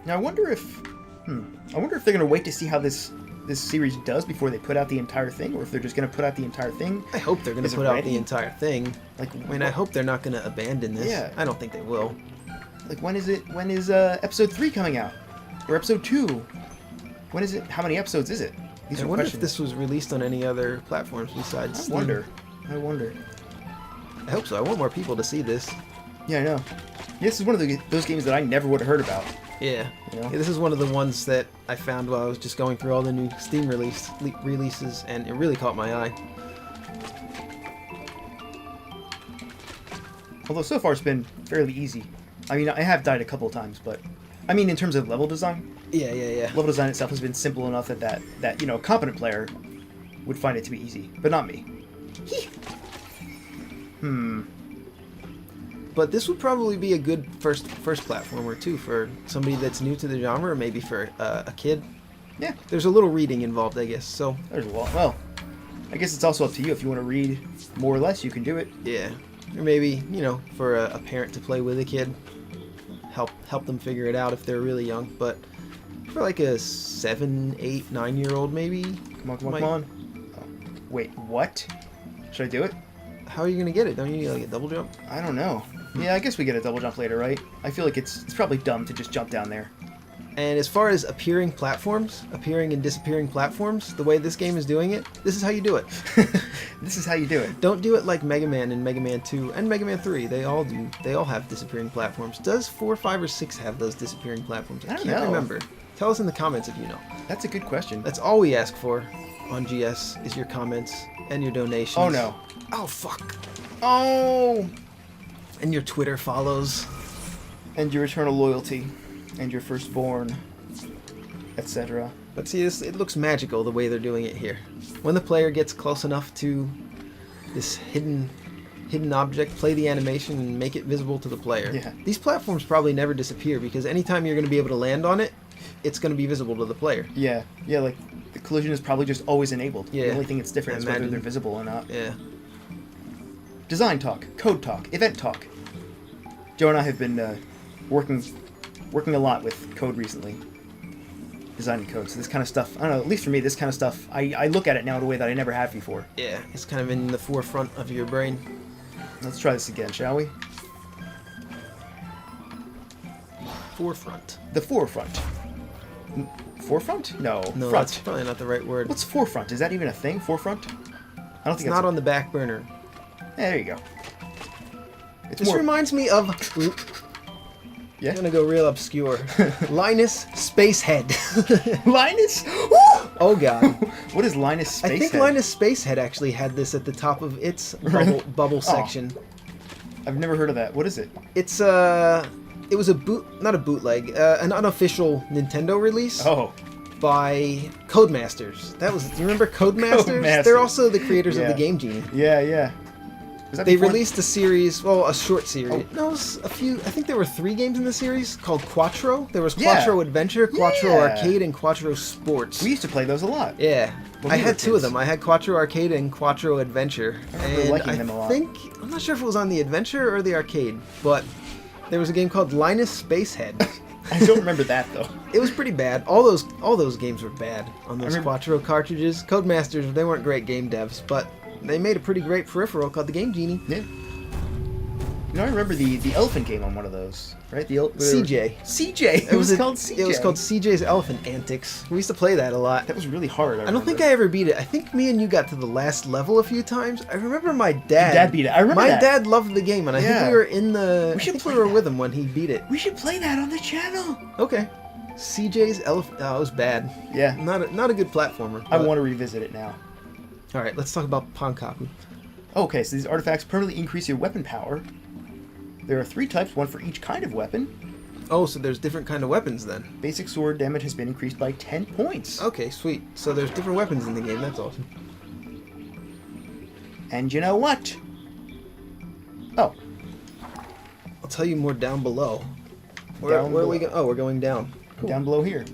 Now I wonder if they're gonna wait to see how this series does before they put out the entire thing, or if they're just gonna put out the entire thing. I hope they're going Is to it put out ready? the entire thing. Like, I mean, I hope they're not going to abandon this. Yeah. I don't think they will. Like, when is episode 3 coming out? Or episode 2? When is it? How many episodes is it? These I are wonder questions. if this was released on any other platforms besides I Steam. wonder. I wonder. I hope so. I want more people to see this. Yeah, I know. This is one of those games that I never would have heard about. Yeah. You know? Yeah, this is one of the ones that I found while I was just going through all the new Steam releases, and it really caught my eye. Although so far it's been fairly easy. I mean, I have died a couple of times, but I mean, in terms of level design, Yeah. level design itself has been simple enough that a competent player would find it to be easy, but not me. But this would probably be a good first platformer too for somebody that's new to the genre, or maybe for a kid. Yeah, There's a little reading involved, I guess. So there's a lot. Well, I guess it's also up to you. If you want to read more or less, you can do it. yeah, or maybe for a parent to play with a kid, help them figure it out if they're really young. But for like a 7, 8, 9-year-old, maybe. Come on, come on, might- come on. Oh, wait, what? Should I do it? How are you gonna get it? Don't you need like a double jump? I don't know. Yeah, I guess we get a double jump later, right? I feel like it's probably dumb to just jump down there. And as far as appearing and disappearing platforms, the way this game is doing it, this is how you do it. This is how you do it. Don't do it like Mega Man and Mega Man 2 and Mega Man 3. They all do. They all have disappearing platforms. Does 4, 5, or 6 have those disappearing platforms? I don't can't know. remember. Tell us in the comments if you know. That's a good question. That's all we ask for on GS is your comments and your donations. Oh no. Oh fuck. Oh! And your Twitter follows. And your eternal loyalty. And your firstborn. etc. But see, it looks magical the way they're doing it here. When the player gets close enough to this hidden object, play the animation and make it visible to the player. Yeah. These platforms probably never disappear because anytime you're going to be able to land on it, it's going to be visible to the player. Yeah, like the collision is probably just always enabled. Yeah. The only thing that's different is whether Imagine. they're visible or not. Yeah. Design talk, code talk, event talk. Joe and I have been working a lot with code recently. Designing code, so this kind of stuff, I don't know, at least for me, this kind of stuff, I look at it now in a way that I never have before. Yeah, it's kind of in the forefront of your brain. Let's try this again, shall we? Forefront. The forefront. Forefront? No, No, front. that's probably not the right word. What's forefront? Is that even a thing? Forefront? I don't It's think not that's on the back burner. there you go. It's This more... reminds me of... Yeah? I'm gonna go real obscure. Linus Spacehead. Linus? Oh god. What is Linus I think Spacehead? Linus Spacehead actually had this at the top of its bubble section. I've never heard of that. What is it? It's it was not a bootleg, an unofficial Nintendo release Oh. by Codemasters. Do you remember Codemasters? Codemasters. They're also the creators of Yeah. the Game Genie. Yeah. Was that They before- released a series, well, a short series. Oh. No, it was a few. I think there were 3 games in the series called Quattro. There was Yeah. Quattro Adventure, Quattro Yeah. Arcade, and Quattro Sports. We used to play those a lot. Yeah, When I we were had 2 of kids. them. I had Quattro Arcade and Quattro Adventure. I remember And liking them a lot. I'm not sure if it was on the Adventure or the Arcade, but there was a game called Linus Spacehead. I don't remember that though. It was pretty bad. All those games were bad on those remember- Quattro cartridges. Codemasters, they weren't great game devs, but they made a pretty great peripheral called the Game Genie. Yeah. You know, I remember the elephant game on one of those, right? CJ. CJ. It was called CJ. It was called CJ's Elephant Antics. We used to play that a lot. That was really hard. I don't think I ever beat it. I think me and you got to the last level a few times. I remember my dad. Dad beat it. I remember my that. dad loved the game, and I think Yeah. we were in the. We I should think play we were that. with him when he beat it. We should play that on the channel. Okay. CJ's Elephant. Oh, it was bad. Yeah. Not a good platformer. I but- want to revisit it now. All right, let's talk about Pankapu. Okay, so these artifacts permanently increase your weapon power. There are 3 types, one for each kind of weapon. Oh, so there's different kind of weapons then. Basic sword damage has been increased by 10 points. Okay, sweet. So there's different weapons in the game. That's awesome. And you know what? Oh, I'll tell you more down below. Down where are we below. going? Oh, we're going down. down below here.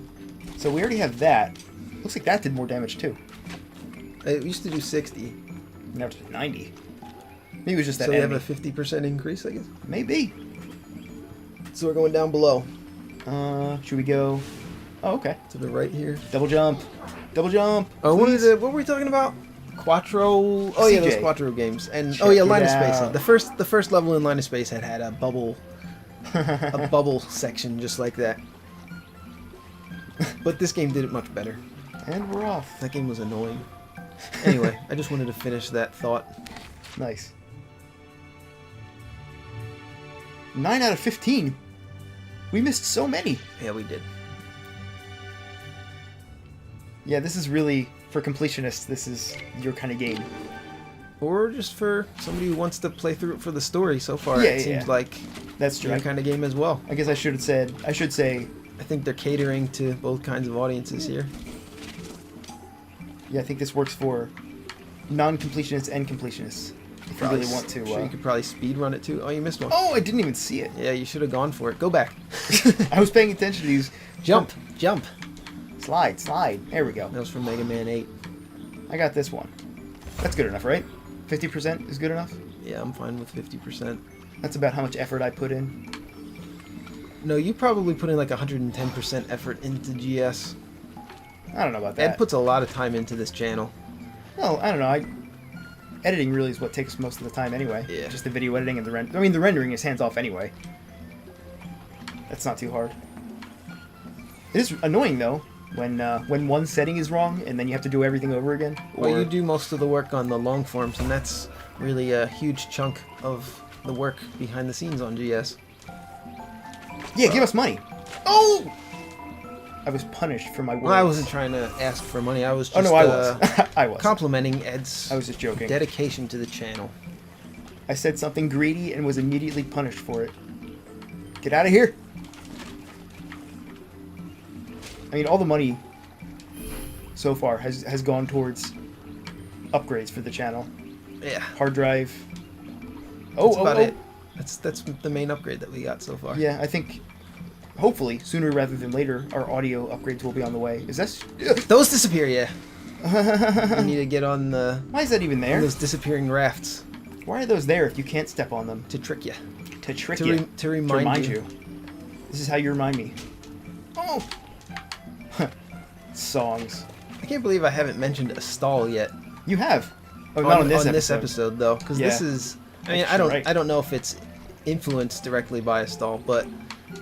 So we already have that. Looks like that did more damage too. It used to do 60. Now it's 90. Maybe it was just that So we have enemy. a 50% increase, I guess. Maybe. So we're going down below. Should we go? Oh, okay. To the right here. Double jump. Double jump. Oh, please. what were we talking about? Quattro. Oh yeah, those CJ. Quattro games. And Check oh yeah, it Line of out. Space. The first level in Line of Space had a bubble, a bubble section just like that. But this game did it much better. And we're off. That game was annoying. Anyway, I just wanted to finish that thought. Nice. 9 out of 15. We missed so many. Yeah, we did. Yeah, this is really, for completionists, this is your kind of game. Or just for somebody who wants to play through it for the story. So far, Yeah, it seems yeah. like That's true. your kind of game as well. I guess I should say, I think they're catering to both kinds of audiences here. yeah, I think this works for non-completionists and completionists. If you really want to. Sure, you could probably speed run it too. Oh, you missed one. Oh, I didn't even see it. Yeah, you should have gone for it. Go back. I was paying attention to these. Jump. Jump. Slide. There we go. That was from Mega Man 8. I got this one. That's good enough, right? 50% is good enough? Yeah, I'm fine with 50%. That's about how much effort I put in. No, you probably put in like 110% effort into GS. I don't know about Ed that. puts a lot of time into this channel. Well, I don't know. Editing really is what takes most of the time anyway. Yeah. Just the video editing and the render. I mean, the rendering is hands off anyway. That's not too hard. It is annoying though when one setting is wrong and then you have to do everything over again. Well, you do most of the work on the long forms, and that's really a huge chunk of the work behind the scenes on GS. Yeah, give us money. Oh! I was punished for my words. Well, I wasn't trying to ask for money. I was just Oh no, I was. I was. complimenting Ed's I was just joking. dedication to the channel. I said something greedy and was immediately punished for it. Get out of here. I mean, all the money so far has gone towards upgrades for the channel. Yeah. Hard drive. That's about it. That's the main upgrade that we got so far. Yeah, I think hopefully sooner rather than later our audio upgrades will be on the way. Is that? Those disappear, yeah. You need to get on the. Why is that even there? On those disappearing rafts. Why are those there if you can't step on them? To trick you. To trick you. To remind you. This is how you remind me. Oh. Songs. I can't believe I haven't mentioned a stall yet. You have. Oh, not on this episode though, because this is. I mean, I don't know if it's influenced directly by a stall, but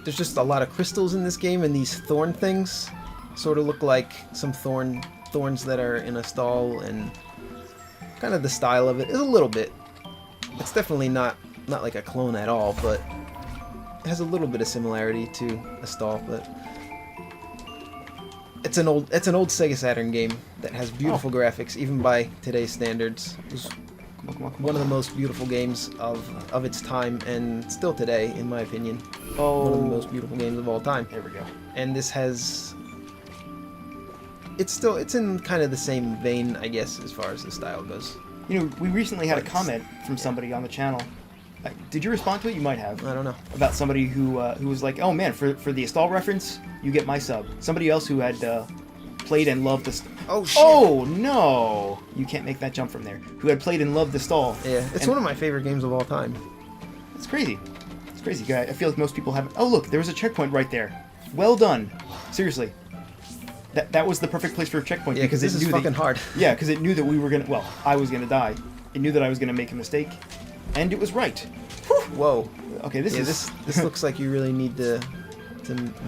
there's just a lot of crystals in this game, and these thorn things sort of look like some thorns that are in a stall, and kind of the style of it is a little bit. It's definitely not like a clone at all, but it has a little bit of similarity to a stall. But it's an old Sega Saturn game that has beautiful graphics, even by today's standards. It was one of the most beautiful games of its time, and still today, in my opinion. One of the most beautiful games of all time. There we go. And this has... It's in kind of the same vein, I guess, as far as the style goes. You know, we recently had a comment from somebody on the channel. Did you respond to it? You might have. I don't know. About somebody who was like, oh man, for the Astall reference, you get my sub. Somebody else who had played and loved the... Oh, shit. Oh, no! You can't make that jump from there. Who had played and loved the Astall. Yeah, it's one of my favorite games of all time. It's crazy. It's crazy. I feel like most people haven't... Oh, look, there was a checkpoint right there. Well done. Seriously. That was the perfect place for a checkpoint. Yeah, because this is fucking hard. Yeah, because it knew that we were going to... Well, I was going to die. It knew that I was going to make a mistake. And it was right. Whew. Whoa. Okay, this looks like you really need to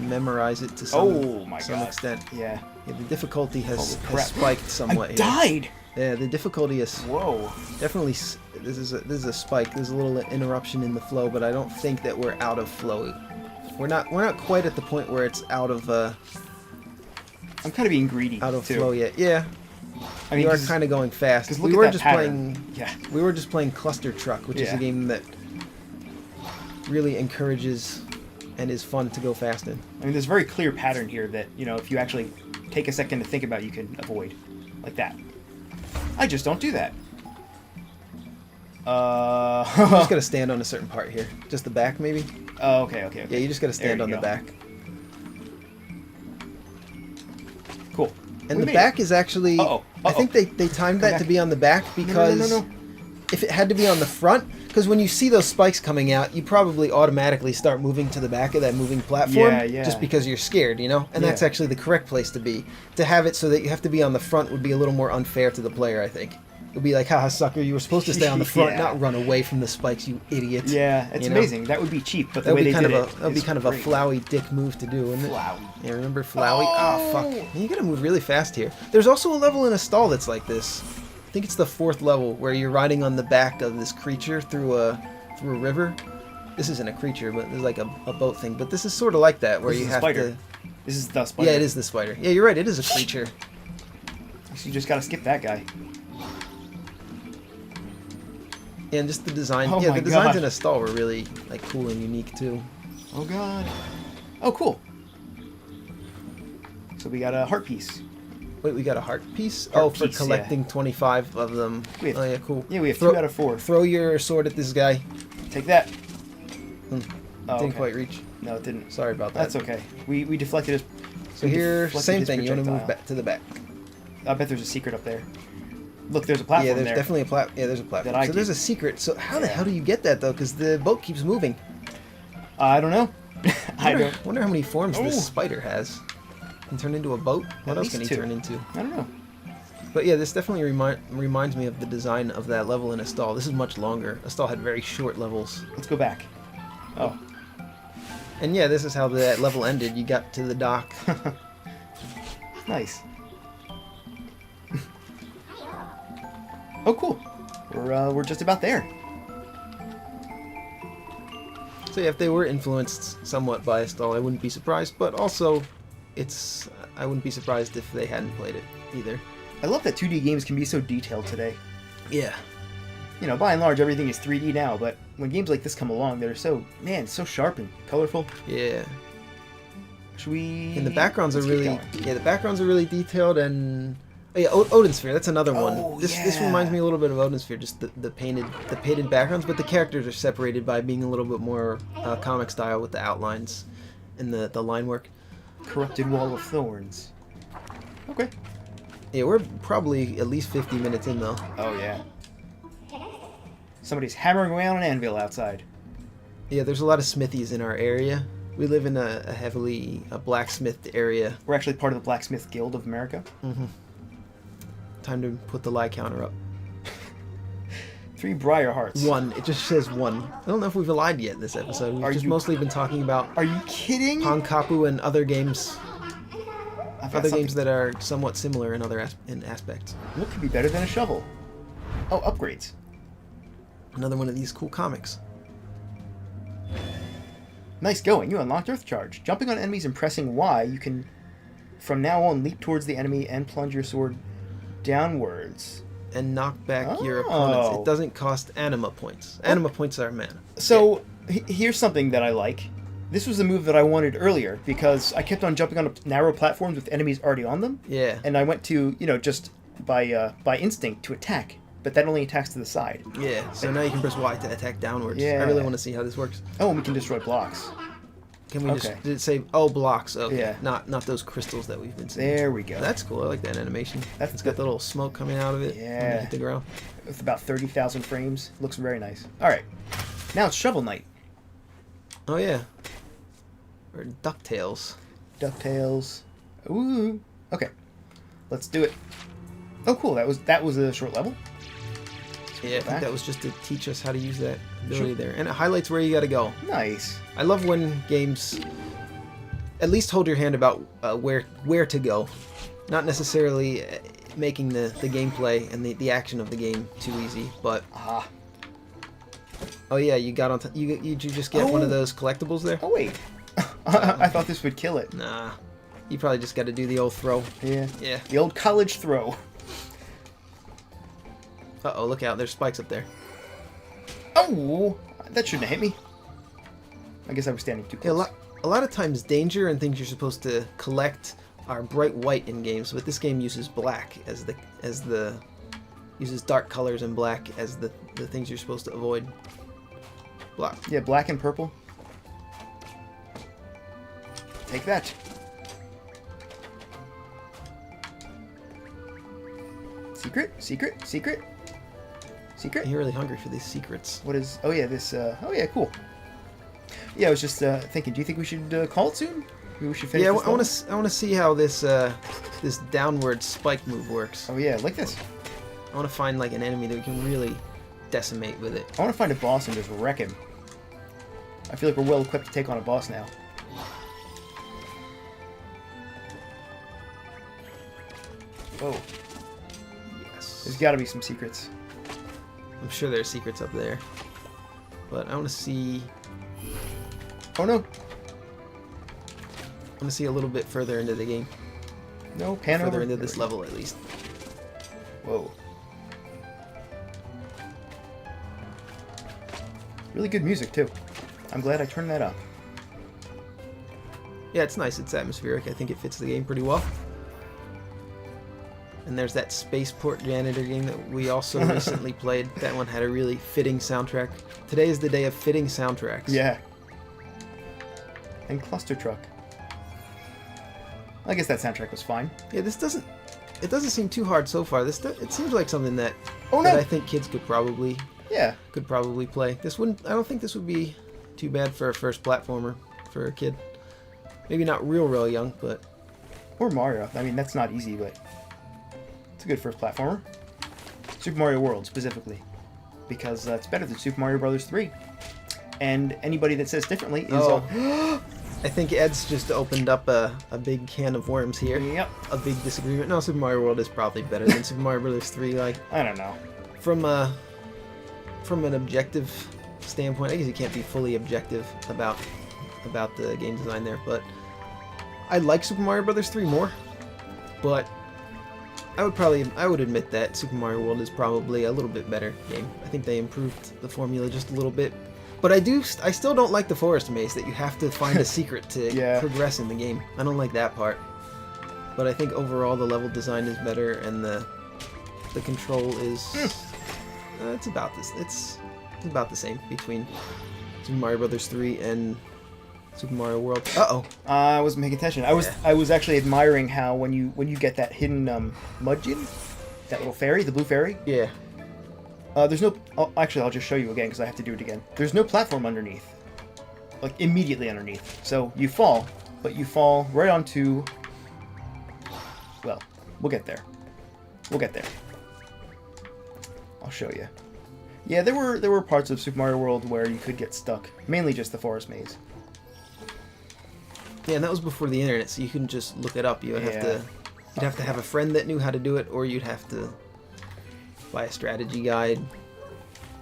memorize it to some extent. Yeah. Yeah, the difficulty has spiked somewhat. I died. Yeah, the difficulty is. Whoa. Definitely, this is a spike. There's a little interruption in the flow, but I don't think that we're out of flow. We're not quite at the point where it's out of. I'm kind of being greedy. Out of too. flow yet? Yeah. I mean, we are kind of going fast. We were just playing. Yeah. We were just playing Cluster Truck, which is a game that really encourages and is fun to go fast in. I mean, there's a very clear pattern here that, you know, if you actually take a second to think about, you can avoid. Like that. I just don't do that. You just gotta stand on a certain part here. Just the back, maybe? Oh, okay. Yeah, you just gotta stand on the back. Cool. And the back is actually... I think they timed that to be on the back because... No. If it had to be on the front... Because when you see those spikes coming out, you probably automatically start moving to the back of that moving platform. Yeah. Just because you're scared, you know? And that's actually the correct place to be. To have it so that you have to be on the front would be a little more unfair to the player, I think. It would be like, haha, sucker, you were supposed to stay on the front, not run away from the spikes, you idiot. Yeah, it's amazing. That would be cheap, but the way they did it... That would be kind of a flowy dick move to do, wouldn't it? Flowy. Yeah, remember flowy? Oh, fuck. You gotta move really fast here. There's also a level in a stall that's like this. I think it's the 4th level, where you're riding on the back of this creature through a river. This isn't a creature, but there's like a boat thing. But this is sort of like that, where you have to... This is the spider. Yeah, it is the spider. Yeah, you're right, it is a creature. So you just gotta skip that guy. Yeah, and just the design. The designs in a stall were really like cool and unique too. Oh god. Oh, cool. So we got a heart piece. Wait, we got a heart piece? For collecting 25 of them. Oh yeah, cool. Yeah, we have 2 out of 4. Throw your sword at this guy. Take that. Didn't quite reach. No, it didn't. Sorry about that. That's okay. We deflected his... So here, same thing. You want to move back to the back. I bet there's a secret up there. Look, there's a platform there. Yeah, there's definitely a platform. Yeah, there's a platform. So there's a secret. So how the hell do you get that, though? Because the boat keeps moving. I don't know. I wonder how many forms this spider has. Can turn into a boat? What else can he turn into? I don't know. But yeah, this definitely reminds me of the design of that level in a stall. This is much longer. A stall had very short levels. Let's go back. Oh. And yeah, this is how that level ended. You got to the dock. Nice. Oh, cool. We're just about there. So yeah, if they were influenced somewhat by a stall, I wouldn't be surprised. But also, I wouldn't be surprised if they hadn't played it either. I love that 2D games can be so detailed today. Yeah. You know, by and large, everything is 3D now, but when games like this come along, they're so sharp and colorful. Yeah. Should we? And the backgrounds are let's keep really, going. yeah, the backgrounds are really detailed. And oh yeah, Odin Sphere. That's another one. Oh, This yeah. reminds me a little bit of Odin Sphere, just the painted backgrounds, but the characters are separated by being a little bit more comic style with the outlines and the line work. Corrupted Wall of Thorns. Okay. Yeah, we're probably at least 50 minutes in though. Oh yeah. Somebody's hammering away on an anvil outside. Yeah, there's a lot of smithies in our area. We live in a heavily blacksmithed area. We're actually part of the Blacksmith Guild of America. Time to put the lie counter up. 3 Briar Hearts. 1. It just says 1. I don't know if we've lied yet this episode. We've just mostly been talking about Are you kidding? Pankapu and other games. I've got Other something. games that are somewhat similar in other aspects. What could be better than a shovel? Oh, upgrades. Another one of these cool comics. Nice going. You unlocked Earth Charge. Jumping on enemies and pressing Y, you can, from now on, leap towards the enemy and plunge your sword downwards. And knock back your Oh. opponents. It doesn't cost anima points. Anima points are mana. So, here's something that I like. This was a move that I wanted earlier because I kept on jumping on narrow platforms with enemies already on them. Yeah. And I went to, just by instinct to attack. But that only attacks to the side. Yeah, so now you can press Y to attack downwards. Yeah. I really want to see how this works. Oh, and we can destroy blocks. Can we Okay. just did it say blocks? Okay. Yeah. Not those crystals that we've been seeing. There we go. That's cool. I like that animation. That's It's got the little smoke coming out of it when Yeah. you hit the ground. With about 30,000 frames. Looks very nice. Alright. Now it's Shovel Knight. Oh yeah. Or DuckTales. DuckTales. Ooh. Okay. Let's do it. Oh, cool. That was a short level. Yeah, I back. think that was just to teach us how to use that ability Sure. there. And it highlights where you gotta go. Nice. I love when games at least hold your hand about where to go. Not necessarily making the gameplay and the action of the game too easy, but Ah. oh yeah, you got on you just get one of Oh. those collectibles there? Oh, wait. I thought this would kill it. Nah. You probably just got to do the old throw. Yeah. Yeah. The old college throw. Uh-oh, look out. There's spikes up there. Oh! That shouldn't have hit me. I guess I was standing too Yeah, close. a lot of times danger and things you're supposed to collect are bright white in games, but this game uses black as the uses dark colors and black as the things you're supposed to avoid. Black. Yeah, black and purple. Take that. Secret? Secret? Secret? Secret? You're really hungry for these secrets. What is... Oh, yeah, this... Oh, yeah, cool. Yeah, I was just thinking, do you think we should call it soon? Maybe we should finish Yeah, this I want level? to see how this this downward spike move works. Oh, yeah, like this. I want to find like an enemy that we can really decimate with it. I want to find a boss and just wreck him. I feel like we're well equipped to take on a boss now. Oh, Yes. there's got to be some secrets. I'm sure there are secrets up there. But I want to see Oh, no. a little bit further into the game. No, pan Further over. into There this we go. level at least. Whoa. Really good music, too. I'm glad I turned that up. Yeah, it's nice. It's atmospheric. I think it fits the game pretty well. And there's that Spaceport Janitor game that we also recently played. That one had a really fitting soundtrack. Today is the day of fitting soundtracks. Yeah. And Cluster Truck. I guess that soundtrack was fine. Yeah, this doesn't... It doesn't seem too hard so far. It seems like something that, Oh, that no! I think kids could probably Yeah. play. This wouldn't... I don't think this would be too bad for a first platformer for a kid. Maybe not real young, but... Or Mario. I mean, that's not easy, but... It's a good first platformer. Super Mario World, specifically. Because it's better than Super Mario Bros. 3. And anybody that says differently is... Oh. I think Ed's just opened up a big can of worms here. Yep. A big disagreement. No, Super Mario World is probably better than Super Mario Bros. 3. Like, I don't know. from an objective standpoint, I guess you can't be fully objective about the game design there, but I like Super Mario Bros. 3 more. But I would admit that Super Mario World is probably a little bit better game. I think they improved the formula just a little bit. But I still don't like the forest maze that you have to find a secret to Yeah. progress in the game. I don't like that part. But I think overall the level design is better and the control is it's about this. It's about the same between Super Mario Brothers 3 and Super Mario World. Uh-oh. I wasn't paying attention. I was actually admiring how when you get that hidden mudgeon, that little fairy, the blue fairy. Yeah. There's no. Actually, I'll just show you again because I have to do it again. There's no platform underneath, like immediately underneath. So you fall, but you fall right onto. Well, we'll get there. We'll get there. I'll show you. Yeah, there were parts of Super Mario World where you could get stuck. Mainly just the forest maze. Yeah, and that was before the internet, so you couldn't just look it up. You would Yeah. you'd have to have a friend that knew how to do it, or you'd have to buy a strategy guide.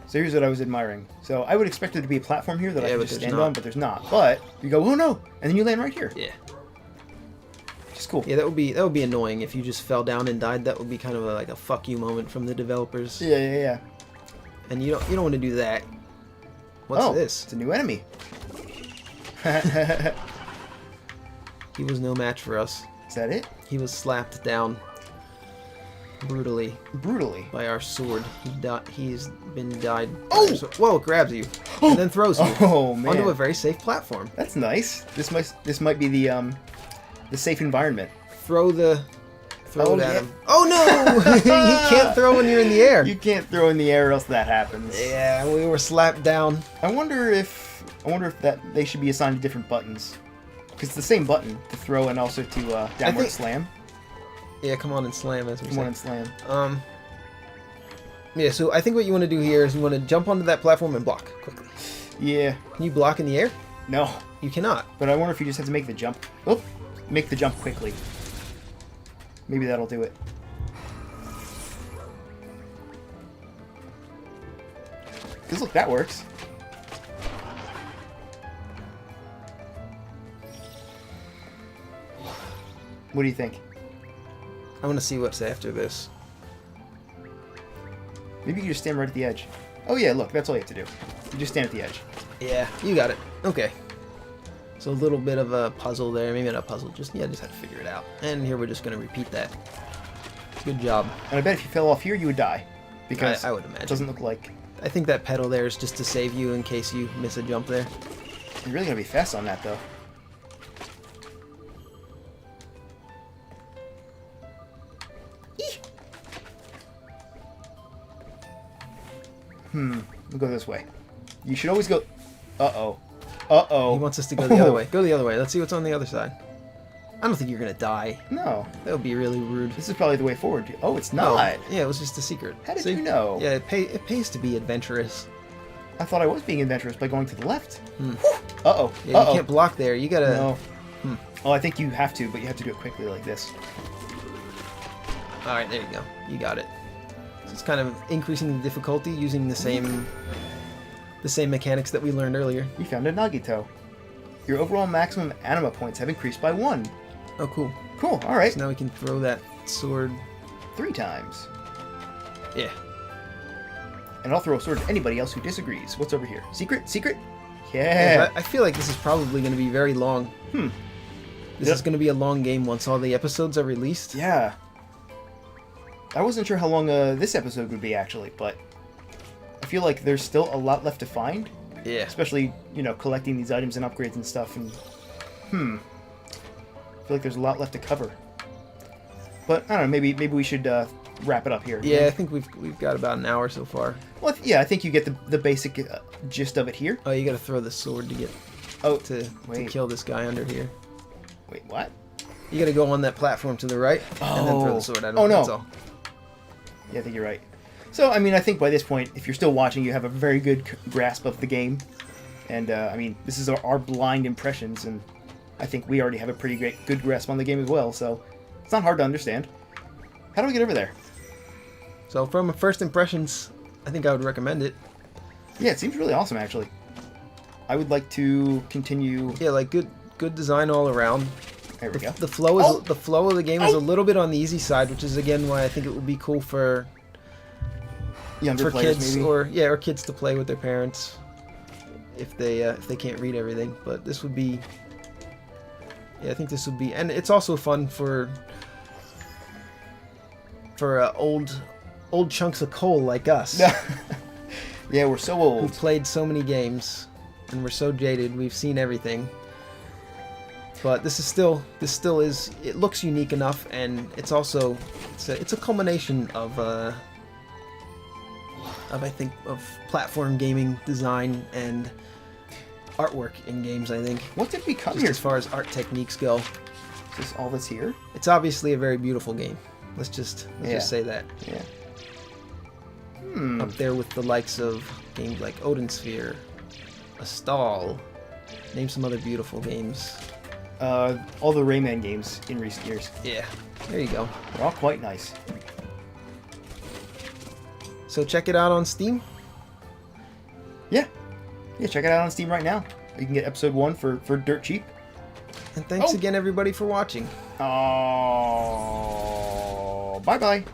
So here's what I was admiring. So I would expect there to be a platform here that I Yeah, could but just there's stand not. on, but there's not. But you go, oh no, and then you land right here. Yeah. Which is cool. Yeah, that would be annoying if you just fell down and died. That would be kind of like a fuck you moment from the developers. Yeah. And you don't want to do that. What's Oh, this? it's a new enemy. He was no match for us. Is that it? He was slapped down brutally Brutally. by our sword. He's been died. Oh! Whoa! It grabs you and then throws you Oh man. onto a very safe platform. That's nice. This might be the safe environment. Throw it Oh, at yeah. him. Oh no! You can't throw when you're in the air. You can't throw in the air, or else that happens. Yeah, we were slapped down. I wonder if that they should be assigned different buttons, because it's the same button to throw and also to downward think- slam. Yeah, come on and slam, as we Come on say. and slam. Yeah, so I think what you want to do here is you want to jump onto that platform and block quickly. Yeah. Can you block in the air? No. You cannot. But I wonder if you just have to make the jump. Oh, make the jump quickly. Maybe that'll do it. Because look, that works. What do you think? I want to see what's after this. Maybe you can just stand right at the edge. Oh yeah, look, that's all you have to do. You just stand at the edge. Yeah, you got it. Okay. So a little bit of a puzzle there. Maybe not a puzzle. Just have to figure it out. And here we're just going to repeat that. Good job. And I bet if you fell off here, you would die. Because I would imagine. it doesn't look like... I think that pedal there is just to save you in case you miss a jump there. You're really going to be fast on that, though. We'll go this way. You should always go... Uh-oh. Uh-oh. He wants us to go the other way. Go the other way. Let's see what's on the other side. I don't think you're going to die. No. That would be really rude. This is probably the way forward. Oh, it's No. not. Yeah, it was just a secret. How did See? you know? Yeah, it pays to be adventurous. I thought I was being adventurous by going to the left. Uh-oh. Yeah, Uh-oh. you can't block there. You gotta... No. Oh, I think you have to, but you have to do it quickly like this. Alright, there you go. You got it. So it's kind of increasing the difficulty using the same mechanics that we learned earlier. You found a Nagito. Your overall maximum anima points have increased by 1. Oh, cool. Cool, alright. So now we can throw that sword. 3 times. Yeah. And I'll throw a sword at anybody else who disagrees. What's over here? Secret? Secret? Yeah, Yeah. I feel like this is probably going to be very long. This Yep. is going to be a long game once all the episodes are released. Yeah. I wasn't sure how long this episode would be, actually, but I feel like there's still a lot left to find. Yeah. Especially, collecting these items and upgrades and stuff, and... I feel like there's a lot left to cover. But, I don't know, maybe we should wrap it up here. Yeah, I think we've got about an hour so far. Well, yeah, I think you get the basic gist of it here. Oh, you got to throw the sword to get to wait. kill this guy under here. Wait, what? You got to go on that platform to the right and then throw the sword at him. Oh, no. That's all. Yeah, I think you're right. So, I mean, I think by this point, if you're still watching, you have a very good grasp of the game. And, I mean, this is our blind impressions, and I think we already have a pretty good grasp on the game as well, so it's not hard to understand. How do we get over there? So from first impressions, I think I would recommend it. Yeah, it seems really awesome, actually. I would like to continue... Yeah, like good design all around. There we go. The flow is Oh! the flow of the game is a little bit on the easy side, which is again why I think it would be cool for Younger players, kids maybe? or kids to play with their parents. if they can't read everything. But this would be, yeah, I think this would be, and it's also fun for old chunks of coal like us. Yeah, we're so Who've old. played so many games, and we're so jaded. We've seen everything. But this still is. It looks unique enough, and it's also it's a culmination of I think of platform gaming design and artwork in games. I think What did we come just here? as far as art techniques go, Is this all that's here? it's obviously a very beautiful game. Let's just say that. Yeah. Up there with the likes of games like Odin Sphere, A Stall. Name some other beautiful games. All the Rayman games in recent years. Yeah, there you go. They're all quite nice. So check it out on Steam. Yeah. Yeah, check it out on Steam right now. You can get episode 1 for dirt cheap. And thanks Oh. again, everybody, for watching. Oh, bye-bye.